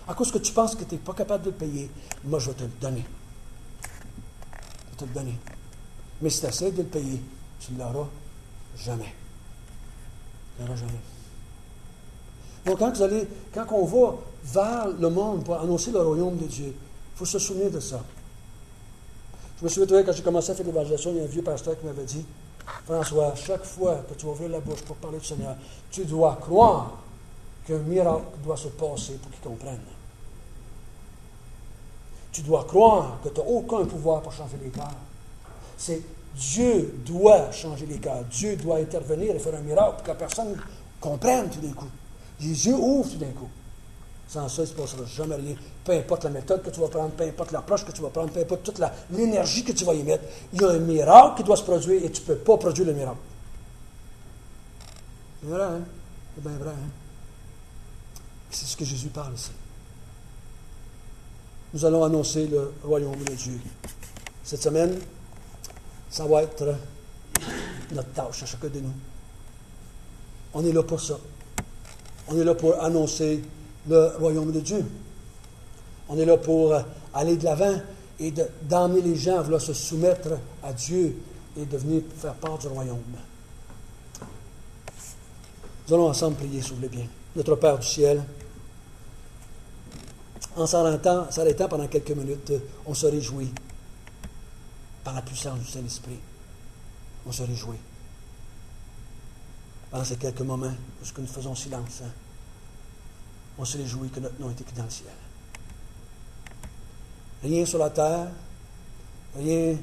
À cause que tu penses que tu n'es pas capable de le payer, moi, je vais te le donner. Je vais te le donner. Mais si tu essaies de le payer, tu ne l'auras jamais. Il n'y aura jamais. Donc, quand on va vers le monde pour annoncer le royaume de Dieu, il faut se souvenir de ça. Je me souviens, quand j'ai commencé à faire l'évangélisation, il y a un vieux pasteur qui m'avait dit, François, chaque fois que tu vas ouvrir la bouche pour parler du Seigneur, tu dois croire qu'un miracle doit se passer pour qu'il comprenne. Tu dois croire que tu n'as aucun pouvoir pour changer les cœurs. C'est Dieu doit changer les cœurs. Dieu doit intervenir et faire un miracle pour que la personne comprenne tout d'un coup. Les yeux ouvrent tout d'un coup. Sans ça, il ne se passera jamais rien. Peu importe la méthode que tu vas prendre, peu importe l'approche que tu vas prendre, peu importe toute l'énergie que tu vas y mettre, il y a un miracle qui doit se produire et tu ne peux pas produire le miracle. C'est vrai, hein? C'est bien vrai, hein? C'est ce que Jésus parle ici. Nous allons annoncer le royaume de Dieu. Cette semaine, ça va être notre tâche à chacun de nous. On est là pour ça. On est là pour annoncer le royaume de Dieu. On est là pour aller de l'avant et d'emmener les gens à vouloir se soumettre à Dieu et de venir faire part du royaume. Nous allons ensemble prier, s'il vous plaît bien. Notre Père du ciel, en s'arrêtant pendant quelques minutes, on se réjouit par la puissance du Saint-Esprit. On se réjouit. Pendant ces quelques moments, lorsque nous faisons silence, on se réjouit que notre nom est écrit dans le ciel. Rien sur la terre, rien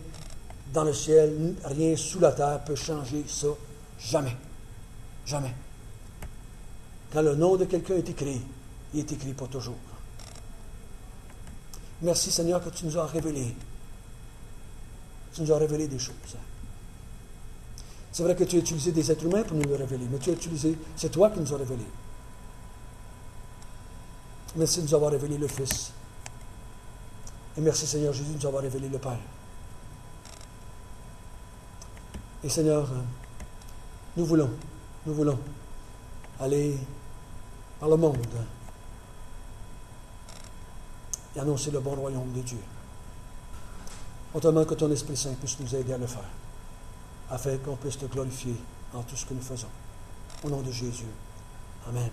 dans le ciel, rien sous la terre peut changer ça. Jamais. Jamais. Quand le nom de quelqu'un est écrit, il est écrit pour toujours. Merci Seigneur que tu nous as révélé. Tu nous as révélé des choses. C'est vrai que tu as utilisé des êtres humains pour nous le révéler, mais c'est toi qui nous as révélé. Merci de nous avoir révélé le Fils. Et merci Seigneur Jésus de nous avoir révélé le Père. Et Seigneur, nous voulons aller par le monde et annoncer le bon royaume de Dieu. Autrement que ton Esprit Saint puisse nous aider à le faire, afin qu'on puisse te glorifier en tout ce que nous faisons. Au nom de Jésus. Amen.